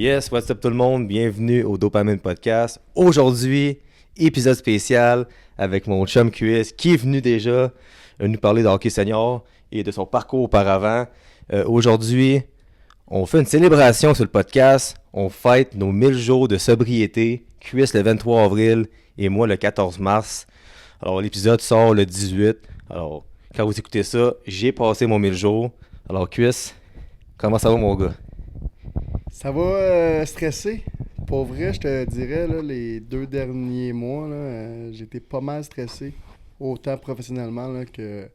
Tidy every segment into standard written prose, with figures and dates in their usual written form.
Yes, what's up tout le monde? Bienvenue au Dopamine Podcast. Aujourd'hui, épisode spécial avec mon chum QS qui est venu déjà nous parler de hockey senior et de son parcours auparavant. Aujourd'hui, on fait une célébration sur le podcast. On fête nos 1000 jours de sobriété. QS le 23 avril et moi le 14 mars. Alors, l'épisode sort le 18. Alors, quand vous écoutez ça, j'ai passé mon 1000 jours. Alors, QS, comment ça va mon gars? Ça va stresser. Pour vrai, je te dirais, là, les 2 derniers mois, là, j'étais pas mal stressé. Autant professionnellement là, que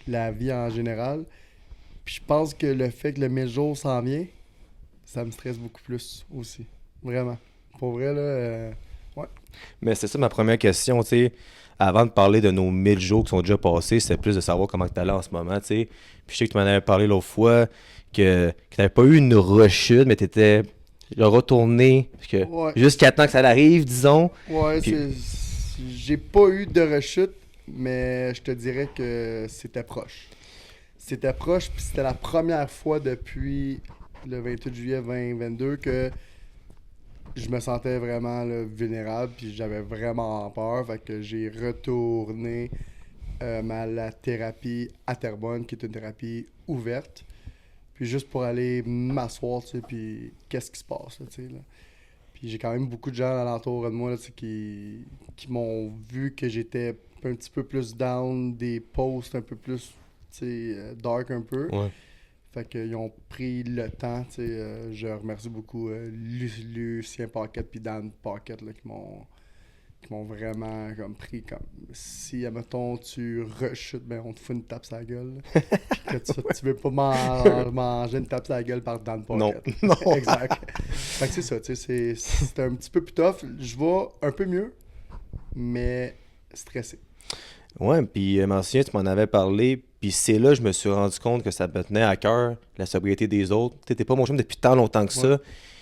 la vie en général. Puis je pense que le fait que le 1000 jours s'en vient, ça me stresse beaucoup plus aussi. Vraiment. Pour vrai, là, ouais. Mais c'est ça ma première question, tu sais. Avant de parler de nos 1000 jours qui sont déjà passés, c'était plus de savoir comment tu allais en ce moment, tu sais. Puis je sais que tu m'en avais parlé l'autre fois, que tu n'avais pas eu une rechute, mais tu étais retourné, parce que Ouais. jusqu'à temps que ça arrive, disons. Ouais, Puis, j'ai pas eu de rechute, mais je te dirais que c'était proche. C'était proche, puis c'était la première fois depuis le 28 juillet 2022 que je me sentais vraiment là, vulnérable, puis j'avais vraiment peur. Fait que j'ai retourné la thérapie à Terrebonne, qui est une thérapie ouverte. Puis juste pour aller m'asseoir, tu sais, puis qu'est-ce qui se passe, là, tu sais, là. Puis j'ai quand même beaucoup de gens alentour de moi là, tu sais, qui m'ont vu que j'étais un petit peu plus down, des posts un peu plus tu sais, dark un peu. ouais. Fait qu'ils ont pris le temps, tu sais, je remercie beaucoup Lucien Paquette puis Dan Paquette là, qui m'ont vraiment comme pris comme si admettons tu rechutes, ben on te fout une tape sur la gueule. Là. Puis que tu veux pas manger une tape sur la gueule par Dan Non, Paquette. non. Exact. Fait que c'est ça, tu sais, c'est un petit peu plus tough. Je vais un peu mieux, mais stressé. Ouais, puis Marcien, tu m'en avais parlé, puis c'est là que je me suis rendu compte que ça me tenait à cœur, la sobriété des autres. Tu t'es pas mon chum depuis tant longtemps que Ouais. ça.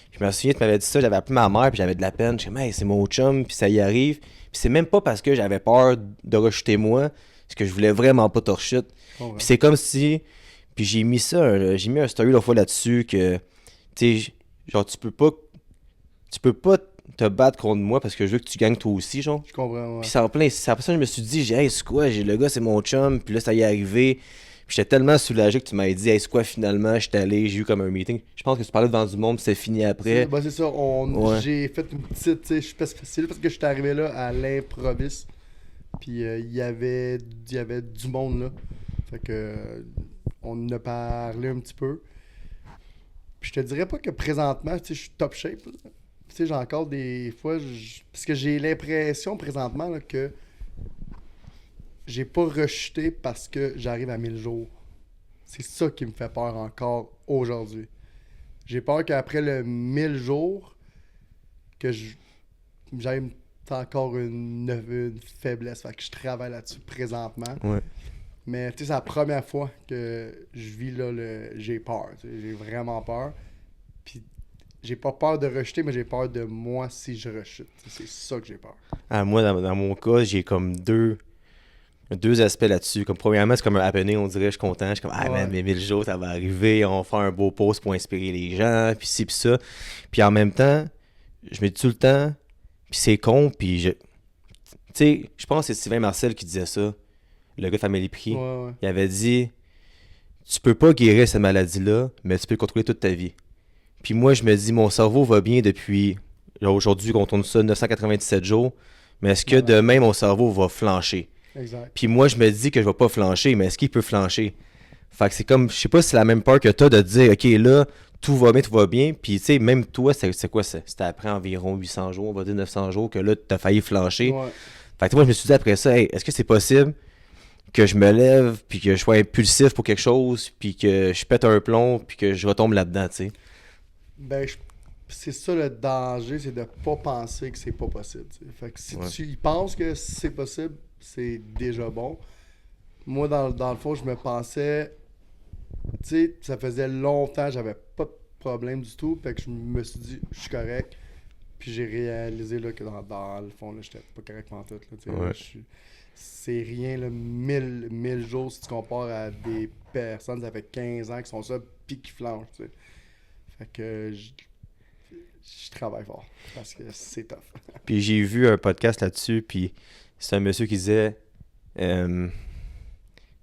Puis je me souviens, tu m'avais dit ça, j'avais appelé ma mère, puis j'avais de la peine. Je disais, hey, c'est mon chum, puis ça y arrive. Puis c'est même pas parce que j'avais peur de rejeter moi, parce que je voulais vraiment pas te rechute. Je comprends. Puis c'est comme si. Puis j'ai mis ça, j'ai mis un story l'autre fois là-dessus que. Tu sais, genre, tu peux pas. Tu peux pas te battre contre moi parce que je veux que tu gagnes toi aussi, genre. Je comprends, ouais. Puis ça en plein, c'est après ça que je me suis dit, hey, c'est quoi, le gars, c'est mon chum, puis là, ça y est arrivé. Puis j'étais tellement soulagé que tu m'avais dit, hey, c'est quoi, finalement, j'étais allé, j'ai eu comme un meeting. Je pense que tu parlais devant du monde, puis c'est fini après. C'est ça, Ouais. j'ai fait une petite, tu sais, je sais pas si c'est parce que je suis arrivé là à l'improviste, puis il y avait du monde là, fait que on en a parlé un petit peu, puis je te dirais pas que présentement, tu sais, je suis top shape, là. Tu sais, j'ai encore des fois, parce que j'ai l'impression présentement là, que j'ai pas rechuté parce que j'arrive à 1000 jours. C'est ça qui me fait peur encore aujourd'hui. J'ai peur qu'après le 1000 jours, que j'aille encore une faiblesse. Fait que je travaille là-dessus présentement. Ouais. Mais tu sais, c'est la première fois que je vis là, j'ai peur. Tu sais, j'ai vraiment peur. Puis j'ai pas peur de rejeter, mais j'ai peur de moi si je rechute. Tu sais, c'est ça que j'ai peur. Ah, moi, dans mon cas, j'ai comme deux aspects là-dessus. Comme premièrement, c'est comme un happening, on dirait, je suis content. Je suis comme, ah man, Ouais. mes 1000 jours, ça va arriver, on va faire un beau post pour inspirer les gens, puis ci, puis ça. Puis en même temps, je me dis tout le temps, puis c'est con, puis tu sais, je pense que c'est Sylvain Marcel qui disait ça, le gars de Family Ouais, Prix. ouais. Il avait dit, tu peux pas guérir cette maladie-là, mais tu peux le contrôler toute ta vie. Puis moi, je me dis, mon cerveau va bien depuis, là, aujourd'hui, qu'on tourne ça 997 jours, mais est-ce que Malade. demain, mon cerveau va flancher? Exact. Puis moi, je me dis que je vais pas flancher, mais est-ce qu'il peut flancher? Fait que c'est comme, je sais pas si c'est la même peur que toi de te dire, OK, là, tout va bien. Puis, tu sais, même toi, c'est quoi ça? C'était après environ 800 jours, on va dire 900 jours, que là, t'as failli flancher. Ouais. Fait que moi, je me suis dit après ça, hey, est-ce que c'est possible que je me lève, puis que je sois impulsif pour quelque chose, puis que je pète un plomb, puis que je retombe là-dedans, tu sais? Ben, c'est ça le danger, c'est de pas penser que c'est pas possible. Tu sais. Fait que si Ouais. tu y penses que c'est possible, c'est déjà bon. Moi, dans le fond, je me pensais, tu sais, ça faisait longtemps, j'avais pas de problème du tout. Fait que je me suis dit, je suis correct. Puis j'ai réalisé là, que dans le fond, là, j'étais pas correct en tout. Là, tu sais, là, Ouais. c'est rien, là, 1000 jours si tu compares à des personnes, ça fait 15 ans qui sont ça, puis qui flanchent. Tu sais. Fait que je travaille fort parce que c'est tough. Puis j'ai vu un podcast là-dessus, puis c'est un monsieur qui disait je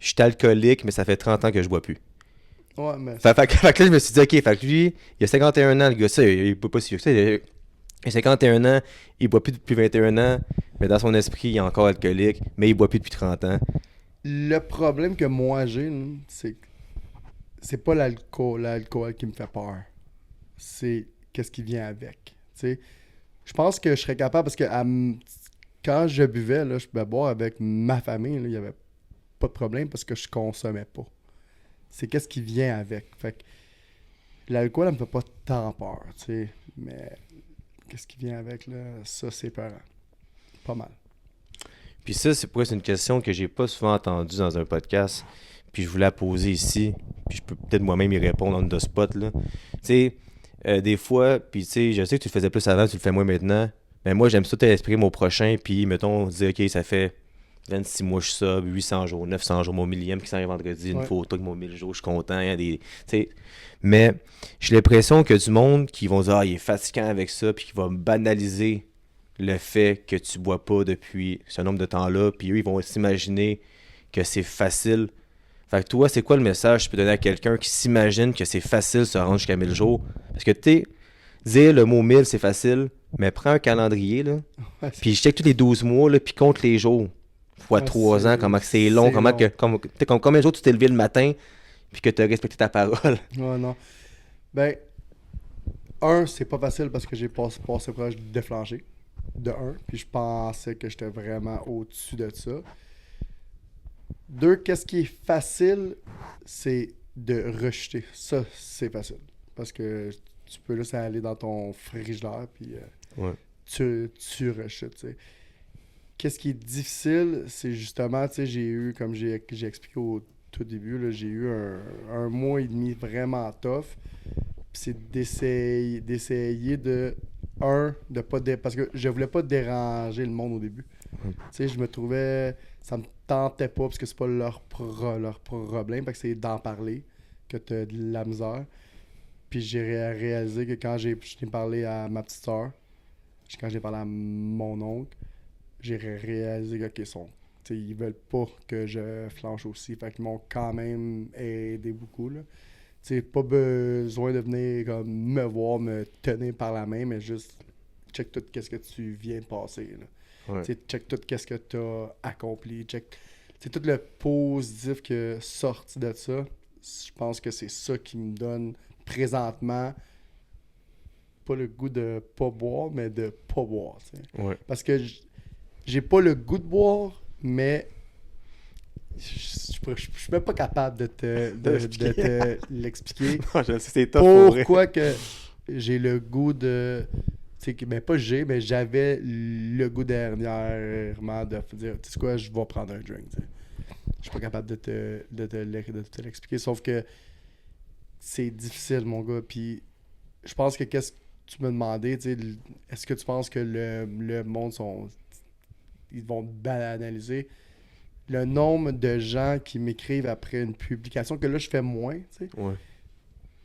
suis alcoolique, mais ça fait 30 ans que je bois plus. Ouais, mais Fait que là, je me suis dit, ok, fait que lui, il a 51 ans, le gars, ça, il boit pas si vieux que ça. Il a 51 ans, il boit plus depuis 21 ans, mais dans son esprit, il est encore alcoolique, mais il boit plus depuis 30 ans. le problème que moi j'ai, là, c'est pas l'alcool qui me fait peur. C'est qu'est-ce qui vient avec. Tu sais, je pense que je serais capable parce que quand je buvais, là, je pouvais boire avec ma famille, là, il y avait pas de problème parce que je consommais pas. C'est qu'est-ce qui vient avec. Fait que l'alcool, elle me fait pas tant peur, tu sais, mais qu'est-ce qui vient avec, là, ça, c'est peurant. Pas mal. Puis ça, c'est une question que j'ai pas souvent entendue dans un podcast, puis je voulais la poser ici, puis je peux peut-être moi-même y répondre on the spot, là. Tu sais, des fois, puis tu sais, je sais que tu le faisais plus avant, tu le fais moins maintenant, mais moi, j'aime ça t'exprimer mon prochain, puis mettons, on dit, ok, ça fait 26 mois, je suis sub, 800 jours, 900 jours, mon millième qui s'en est vendredi, une Ouais. photo avec mon 1000 jours, je suis content, il y a des... Tu sais, mais j'ai l'impression que du monde qui vont dire, ah, il est fatigant avec ça, puis qui va banaliser le fait que tu bois pas depuis ce nombre de temps-là, puis eux, ils vont s'imaginer que c'est facile. Fait que toi, c'est quoi le message que tu peux donner à quelqu'un qui s'imagine que c'est facile de se rendre jusqu'à 1000 jours? Parce que, tu sais, dire le mot 1000, c'est facile, mais prends un calendrier, là, Ouais, puis check tous les 12 mois, là, puis compte les jours. Fois Ouais, 3 ans, comment que c'est long, c'est comment long. que, combien de jours tu t'es levé le matin, puis que tu as respecté ta parole. Ouais, non. Ben, c'est pas facile parce que j'ai passé proche de flancher. De un, puis je pensais que j'étais vraiment au-dessus de ça. Deux, qu'est-ce qui est facile, c'est de rejeter. Ça, c'est facile. Parce que tu peux juste aller dans ton frigidaire, puis Ouais. tu rejettes, tu sais. Qu'est-ce qui est difficile, c'est justement, tu sais, j'ai eu, comme j'ai expliqué au tout début, là, j'ai eu un mois et demi vraiment tough. Puis c'est d'essayer de pas parce que je voulais pas déranger le monde au début. Ouais. Tu sais, je me trouvais, ça me tentait pas parce que c'est pas leur problème, parce que c'est d'en parler que t'as de la misère. Puis j'ai réalisé que quand j'ai parlé à ma petite soeur, quand j'ai parlé à mon oncle, j'ai réalisé que, ok, ils veulent pas que je flanche aussi. Fait qu'ils m'ont quand même aidé beaucoup, là. T'sais, pas besoin de venir comme me voir, me tenir par la main, mais juste check tout qu'est-ce que tu viens de passer. Là. Ouais. T'sais, check tout qu'est-ce que tu as accompli. Check tout le positif que sorti de ça. Je pense que c'est ça qui me donne présentement pas le goût de pas boire, mais de pas boire. T'sais. Ouais. Parce que j'ai pas le goût de boire, mais je suis même pas capable de te l'expliquer. Non, je sais, c'est top pour vrai. Pourquoi que j'ai le goût de... Ben pas mais j'avais le goût dernièrement de dire, tu sais quoi, je vais prendre un drink. T'sais. Je suis pas capable de te l'expliquer, sauf que c'est difficile, mon gars. Puis je pense que qu'est-ce que tu me demandais, est-ce que tu penses que le monde ils vont banaliser le nombre de gens qui m'écrivent après une publication, que là, je fais moins, tu sais. Ouais.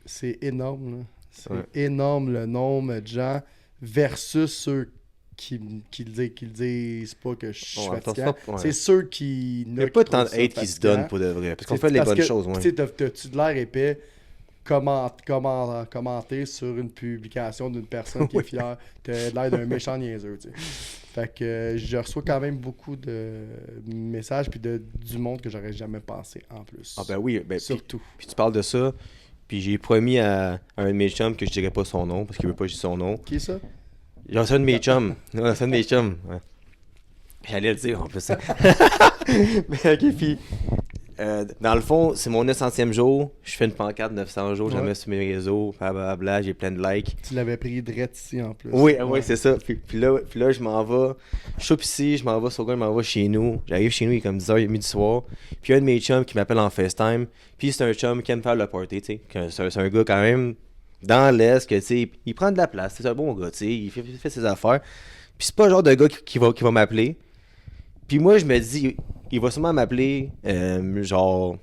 C'est énorme, là. C'est Ouais. énorme le nombre de gens versus ceux qui le disent pas que je suis Ouais, fatigant. ouais. C'est ceux qui... Il n'y a pas tant de hate qui se donne pour de vrai. Parce qu'on fait les bonnes choses, ouais. Tu sais, t'as-tu de l'air épais commenter sur une publication d'une personne qui est fière. T'as l'air d'un méchant niaiseux, tu sais. Fait que je reçois quand même beaucoup de messages puis du monde que j'aurais jamais pensé en plus. Ah ben oui, ben, Surtout. puis tu parles de ça, puis j'ai promis à un de mes chums que je dirais pas son nom, parce qu'il veut pas que je dise son nom. Qui est ça? Genre, c'est un de mes chums. Ouais, c'est un de mes chums. Ouais. J'allais le dire en plus. Mais ok, puis dans le fond, c'est mon 900e jour. Je fais une pancarte 900 jours, Ouais. jamais sur mes réseaux, blablabla, j'ai plein de likes. Tu l'avais pris direct ici en plus. Oui, ouais, c'est ça. Puis là, je m'en vais. Je suis ici, je m'en vais sur le je m'en vais chez nous. J'arrive chez nous, il est comme 10h30 du soir. Puis il y a un de mes chums qui m'appelle en FaceTime. Puis c'est un chum qui aime faire le party, tu sais. C'est un gars quand même dans l'Est, que tu sais, il prend de la place. C'est un bon gars, tu sais. Il fait ses affaires. Puis c'est pas le genre de gars qui va m'appeler. Puis moi, je me dis, il va sûrement m'appeler, genre,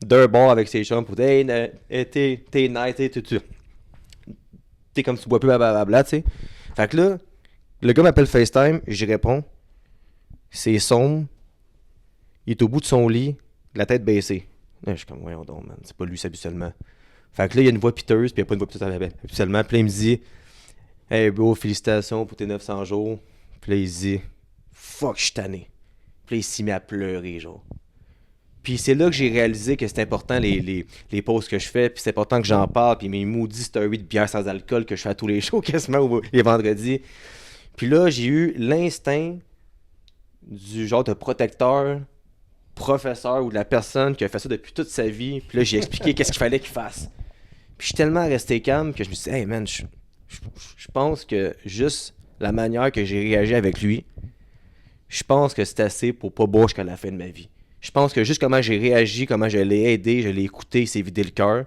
d'un bord avec ses chums pour dire, hey, t'es nice, t'es tout. t'es comme tu bois plus, blablabla, tu sais. Fait que là, le gars m'appelle FaceTime, j'y réponds. C'est sombre. Il est au bout de son lit, la tête baissée. Là, je suis comme, voyons donc, man, c'est pas lui, c'est habituellement. Fait que là, il y a une voix piteuse, puis il n'y a pas une voix piteuse habituellement. Puis là, il me dit, hey bro, félicitations pour tes 900 jours. Puis là, il se dit, fuck, je suis tanné. Puis là, il s'y met à pleurer, genre. Puis c'est là que j'ai réalisé que c'est important les pauses que je fais, puis c'est important que j'en parle, puis mes maudits stories de bière sans alcool que je fais à tous les shows quasiment les vendredis. Puis là, j'ai eu l'instinct du genre de protecteur, professeur ou de la personne qui a fait ça depuis toute sa vie. Puis là, j'ai expliqué qu'est-ce qu'il fallait qu'il fasse. Puis je suis tellement resté calme que je me suis dit, hey man, je pense que juste la manière que j'ai réagi avec lui, je pense que c'est assez pour pas boire jusqu'à la fin de ma vie. Je pense que juste comment j'ai réagi, comment je l'ai aidé, je l'ai écouté, il s'est vidé le cœur.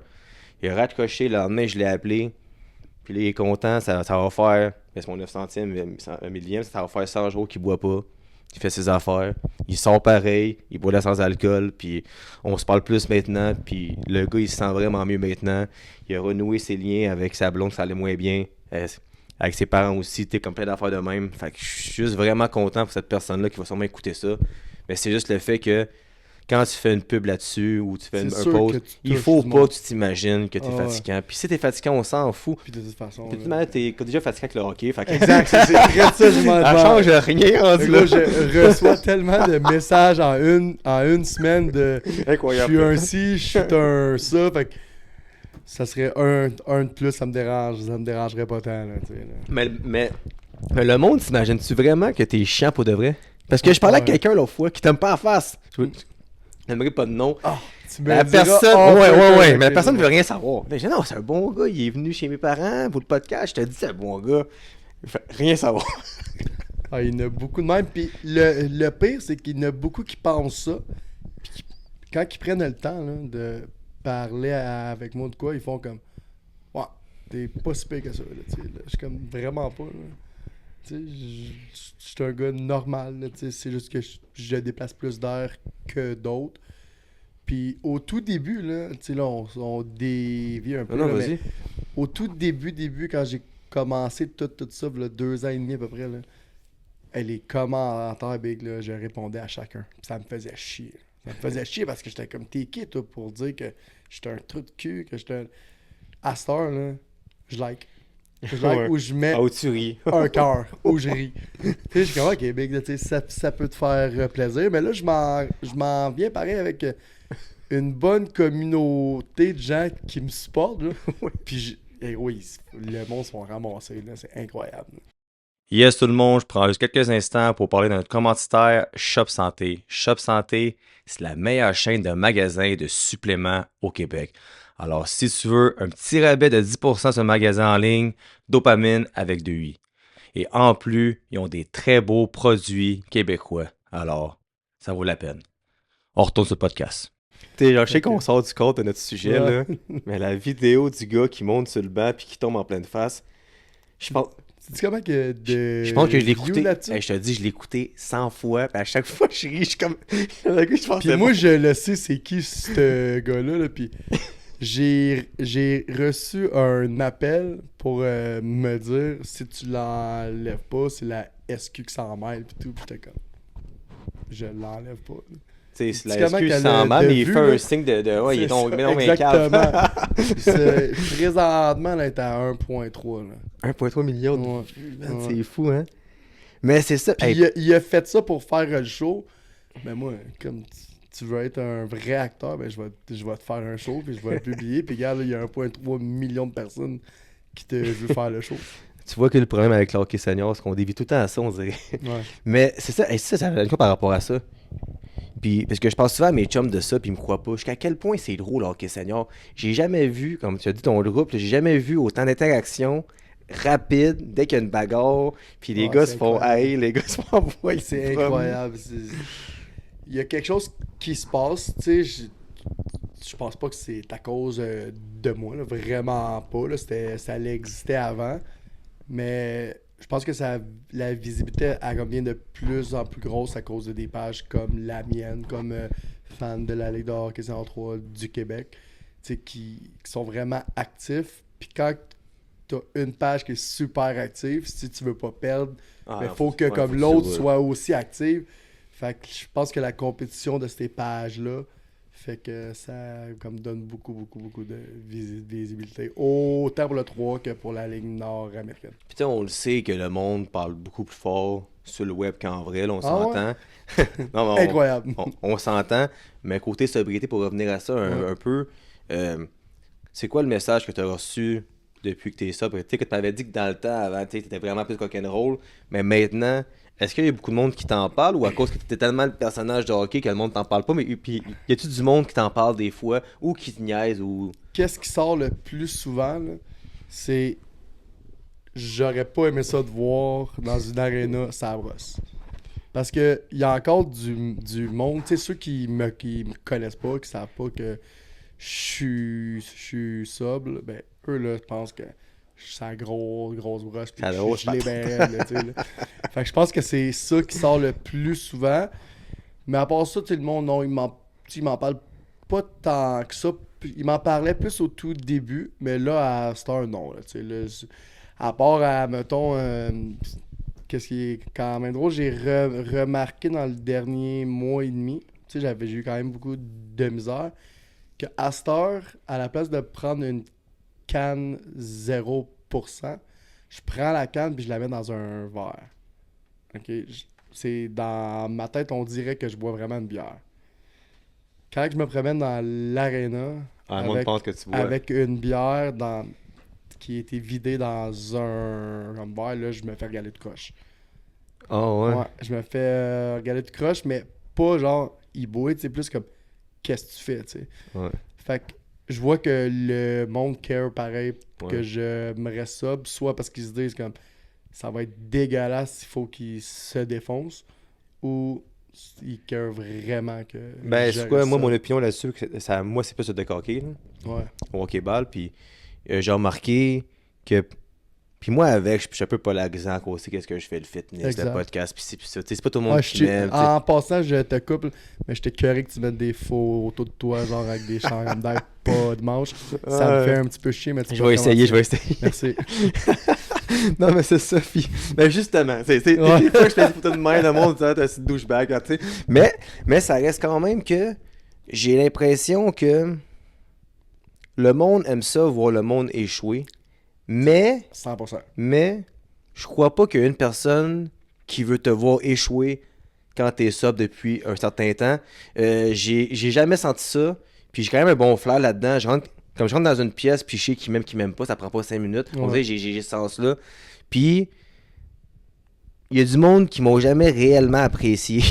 Il a raccroché, le lendemain, je l'ai appelé. Puis là, il est content, ça va faire, c'est mon 900e, un millième, ça va faire 100 jours qu'il boit pas. Il fait ses affaires. Il sort pareil, il boit de la sans alcool, puis on se parle plus maintenant, puis le gars, il se sent vraiment mieux maintenant. Il a renoué ses liens avec sa blonde, ça allait moins bien. Avec ses parents aussi, t'es comme plein d'affaires de même. Fait que je suis juste vraiment content pour cette personne-là qui va sûrement écouter ça. Mais c'est juste le fait que quand tu fais une pub là-dessus ou tu fais un post, il faut pas que tu t'imagines que t'es fatigant. Puis si t'es fatigant, on s'en fout. Puis de toute façon. Puis t'es déjà fatiguant avec le hockey. Fait que... Exact, c'est très ça, je m'en ça change rien rendu là. Je reçois tellement de messages en une semaine de incroyable. Je suis un ci, je suis un ça. Fait que ça serait un de plus, ça me dérangerait pas tant. Là, là. Mais le monde, t'imagines-tu vraiment que t'es chiant pour de vrai? Parce que je parlais à quelqu'un l'autre fois qui t'aime pas en face. Je n'aimerais pas de nom. La personne, ouais, mais la personne ne veut rien savoir. Mais j'ai dit, non, c'est un bon gars, il est venu chez mes parents pour le podcast, je te dis, c'est un bon gars. Il fait rien savoir. Il y en a beaucoup de même. Puis le pire, c'est qu'il y en a beaucoup qui pensent ça. Puis quand ils prennent le temps là, de parler avec moi de quoi, ils font comme, ouais, t'es pas si pire que ça. Là, je suis comme vraiment pas. Là. Je suis un gars normal, là, c'est juste que je déplace plus d'air que d'autres. Puis au tout début, là, on dévie un peu. Non, là, vas-y. Mais au tout début, quand j'ai commencé tout ça, là, 2 ans et demi à peu près, là, les commentaires big, là, je répondais à chacun. Puis ça me faisait chier. Ça me faisait chier parce que j'étais comme, t'es qui, toi, pour dire que j'étais un trou de cul, que j'étais un... À cette heure, là, je like. Où je mets un cœur, où je ris. Je suis comme, ok, big, ça peut te faire plaisir. Mais là, je m'en viens pareil avec une bonne communauté de gens qui me supportent. Là. Puis, oui, le monde sont ramassés. Là, c'est incroyable. Yes, tout le monde, je prends juste quelques instants pour parler de notre commanditaire Shop Santé. Shop Santé, c'est la meilleure chaîne de magasins et de suppléments au Québec. Alors, si tu veux un petit rabais de 10% sur le magasin en ligne, Dopamine avec 2i. Et en plus, ils ont des très beaux produits québécois. Alors, ça vaut la peine. On retourne sur le podcast. Je sais qu'on sort du compte de notre sujet, là, mais la vidéo du gars qui monte sur le banc puis qui tombe en pleine face, je pense... Tu dis comment que je pense que je l'ai écouté. Je te dis, je l'ai écouté 100 fois. Puis à chaque fois que je ris, je suis comme. Puis moi, je le sais, c'est qui ce gars-là. Là, puis j'ai reçu un appel pour me dire si tu l'enlèves pas, c'est la SQ qui s'en mêle. Puis tout. Puis j'étais comme. Je l'enlève pas. C'est la SQ qui s'en mêle, mais il fait un signe de ouais, il est donc bien exactement. Présentement, là, il est à 1,3. 1,3 million de vues, man, c'est fou, hein? Mais c'est ça. Puis il a fait ça pour faire le show. Mais moi, comme tu veux être un vrai acteur, ben je vais te faire un show, puis je vais le publier. Puis regarde, il y a 1,3 million de personnes qui te veulent faire le show. Tu vois que le problème avec le hockey senior, c'est qu'on dévie tout le temps à ça, on dirait. Ouais. Mais c'est ça, ça veut dire quoi par rapport à ça? Puis, parce que je pense souvent à mes chums de ça, puis ils me croient pas. Jusqu'à quel point c'est drôle, le hockey senior. J'ai jamais vu, comme tu as dit, ton groupe, j'ai jamais vu autant d'interactions rapides dès qu'il y a une bagarre. Puis les gars se font haïr, les gars se font envoyer. C'est incroyable. Il y a quelque chose qui se passe, tu sais. Je pense pas que c'est à cause de moi, là, vraiment pas. Là, ça existait avant. Mais je pense que la visibilité devient de plus en plus grosse à cause de des pages comme la mienne, comme fan de la Ligue de hockey senior 3 du Québec, qui sont vraiment actifs. Puis quand t'as une page qui est super active. Si tu veux pas perdre, il faut que ouais, comme faut que l'autre tu- soit aussi active. Fait que je pense que la compétition de ces pages-là fait que ça comme donne beaucoup de visibilité. Autant pour le 3 que pour la Ligue nord-américaine. Puis tu sais, on le sait que le monde parle beaucoup plus fort sur le web qu'en vrai, là, on Ah ouais? s'entend. Non, mais Incroyable. on s'entend, mais côté sobriété, pour revenir à ça Ouais. un peu, euh, c'est quoi le message que tu as reçu depuis que tu es sobre? Tu sais, que tu avais dit que dans le temps, avant, tu étais vraiment plus rock'n'roll, mais maintenant, est-ce qu'il y a beaucoup de monde qui t'en parle ou à cause que tu étais tellement le personnage de hockey que le monde t'en parle pas? Mais puis, y a-tu du monde qui t'en parle des fois ou qui te niaise ou. Qu'est-ce qui sort le plus souvent, là, c'est j'aurais pas aimé ça de voir dans une arena ça brosse. Parce que il y a encore du monde, tu sais, ceux qui me connaissent pas, qui savent pas que je suis sobre, ben eux là, je pense que je sens grosse brosse puis Ça que grosse je l'ai patate. bien raide, là, tu sais, là. Fait que je pense que c'est ça qui sort le plus souvent. Mais à part ça, tu sais, le monde, non, il m'en parle pas tant que ça. Il m'en parlait plus au tout début, mais là, à Star, non. Là, tu sais, là, à part, mettons, qu'est-ce qui est quand même drôle, j'ai remarqué dans le dernier mois et demi, tu sais, j'ai eu quand même beaucoup de misère, que à Star, à la place de prendre une canne 0%, je prends la canne puis je la mets dans un verre. OK? C'est dans ma tête, on dirait que je bois vraiment une bière. Quand je me promène dans l'aréna Ah, le monde pense que tu vois. avec une bière qui a été vidée dans un verre, là, je me fais regaler de croche. Ah ouais. Ouais, je me fais regaler de croche, mais pas genre il boit, c'est plus comme qu'est-ce que tu fais, tu sais. Ouais. Fait que je vois que le monde care pareil Ouais. que je me reste sobre, soit parce qu'ils se disent comme ça va être dégueulasse, il faut qu'ils se défoncent, ou ils care vraiment que Ben, je c'est quoi, reste moi, mon sobre. opinion là-dessus, moi, c'est plus de hockey, là, Ouais, au hockey-ball, puis j'ai remarqué que. Puis moi, avec, je suis un peu polarisant à cause, qu'est-ce que je fais, le fitness, le exact. podcast, puis c'est ça. Tu sais, c'est pas tout le monde Ouais, qui m'aime, tu sais. en passant, je te couple, mais je t'ai curé que tu mettes des photos de toi, genre avec des chandails pas de manches. Ça me fait un petit peu chier, mais tu Je peux vais essayer, recommencer. je vais essayer. Merci. Non, mais c'est ça, puis. Ben, justement, c'est Ouais. des fois que je fais des photos de main, le monde, tu sais, t'as un douchebag, hein, tu sais. Mais ça reste quand même que j'ai l'impression que le monde aime ça, voir le monde échouer, mais 100%. Mais je crois pas qu'il y a une personne qui veut te voir échouer quand t'es sobre depuis un certain temps. J'ai jamais senti ça. Puis j'ai quand même un bon flair là-dedans. Comme je rentre dans une pièce, puis je sais qui m'aime pas, ça prend pas 5 minutes. On Ouais. dirait que j'ai ce sens-là. Puis il y a du monde qui m'ont jamais réellement apprécié.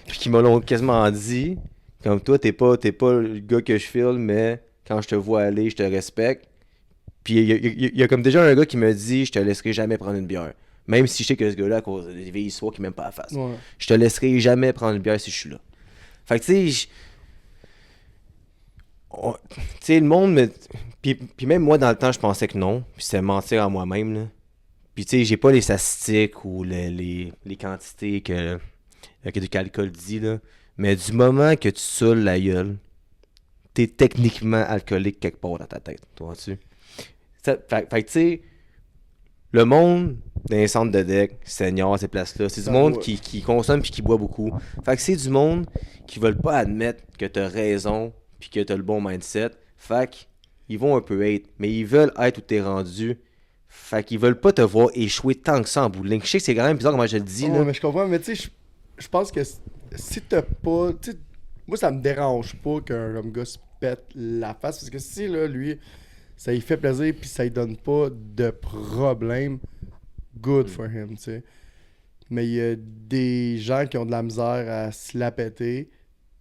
Puis qui me l'ont quasiment dit. Comme toi, t'es pas le gars que je filme, mais quand je te vois aller, je te respecte. Puis il y a comme déjà un gars qui me dit je te laisserai jamais prendre une bière. Même si je sais que ce gars-là, à cause des vieilles histoires qui m'aiment pas la face. Ouais. Je te laisserai jamais prendre une bière si je suis là. Fait que tu sais, tu sais, le monde me. Puis même moi, dans le temps, je pensais que non. Puis c'était mentir à moi-même, là. Puis tu sais, j'ai pas les statistiques ou les quantités que du alcool dit, là. Mais du moment que tu saoules la gueule, t'es techniquement alcoolique quelque part dans ta tête. Tu vois-tu? Fait que tu sais, le monde dans les centres de deck, seniors, ces places-là, c'est du Ça monde doit. qui consomme puis qui boit beaucoup. Fait que c'est du monde qui veulent pas admettre que t'as raison puis que t'as le bon mindset. Fait qu'ils vont un peu être, mais ils veulent être où t'es rendu. Fait qu'ils veulent pas te voir échouer tant que ça en bout de ligne. Je sais que c'est quand même bizarre comment je le dis, Ouais, là. mais je comprends, mais tu sais, je pense que si t'as pas. Tu sais, moi, ça me dérange pas qu'un comme gars se pète la face, parce que si, là, lui, ça lui fait plaisir, puis ça lui donne pas de problème, good for him, tu sais. Mais il y a des gens qui ont de la misère à se la péter,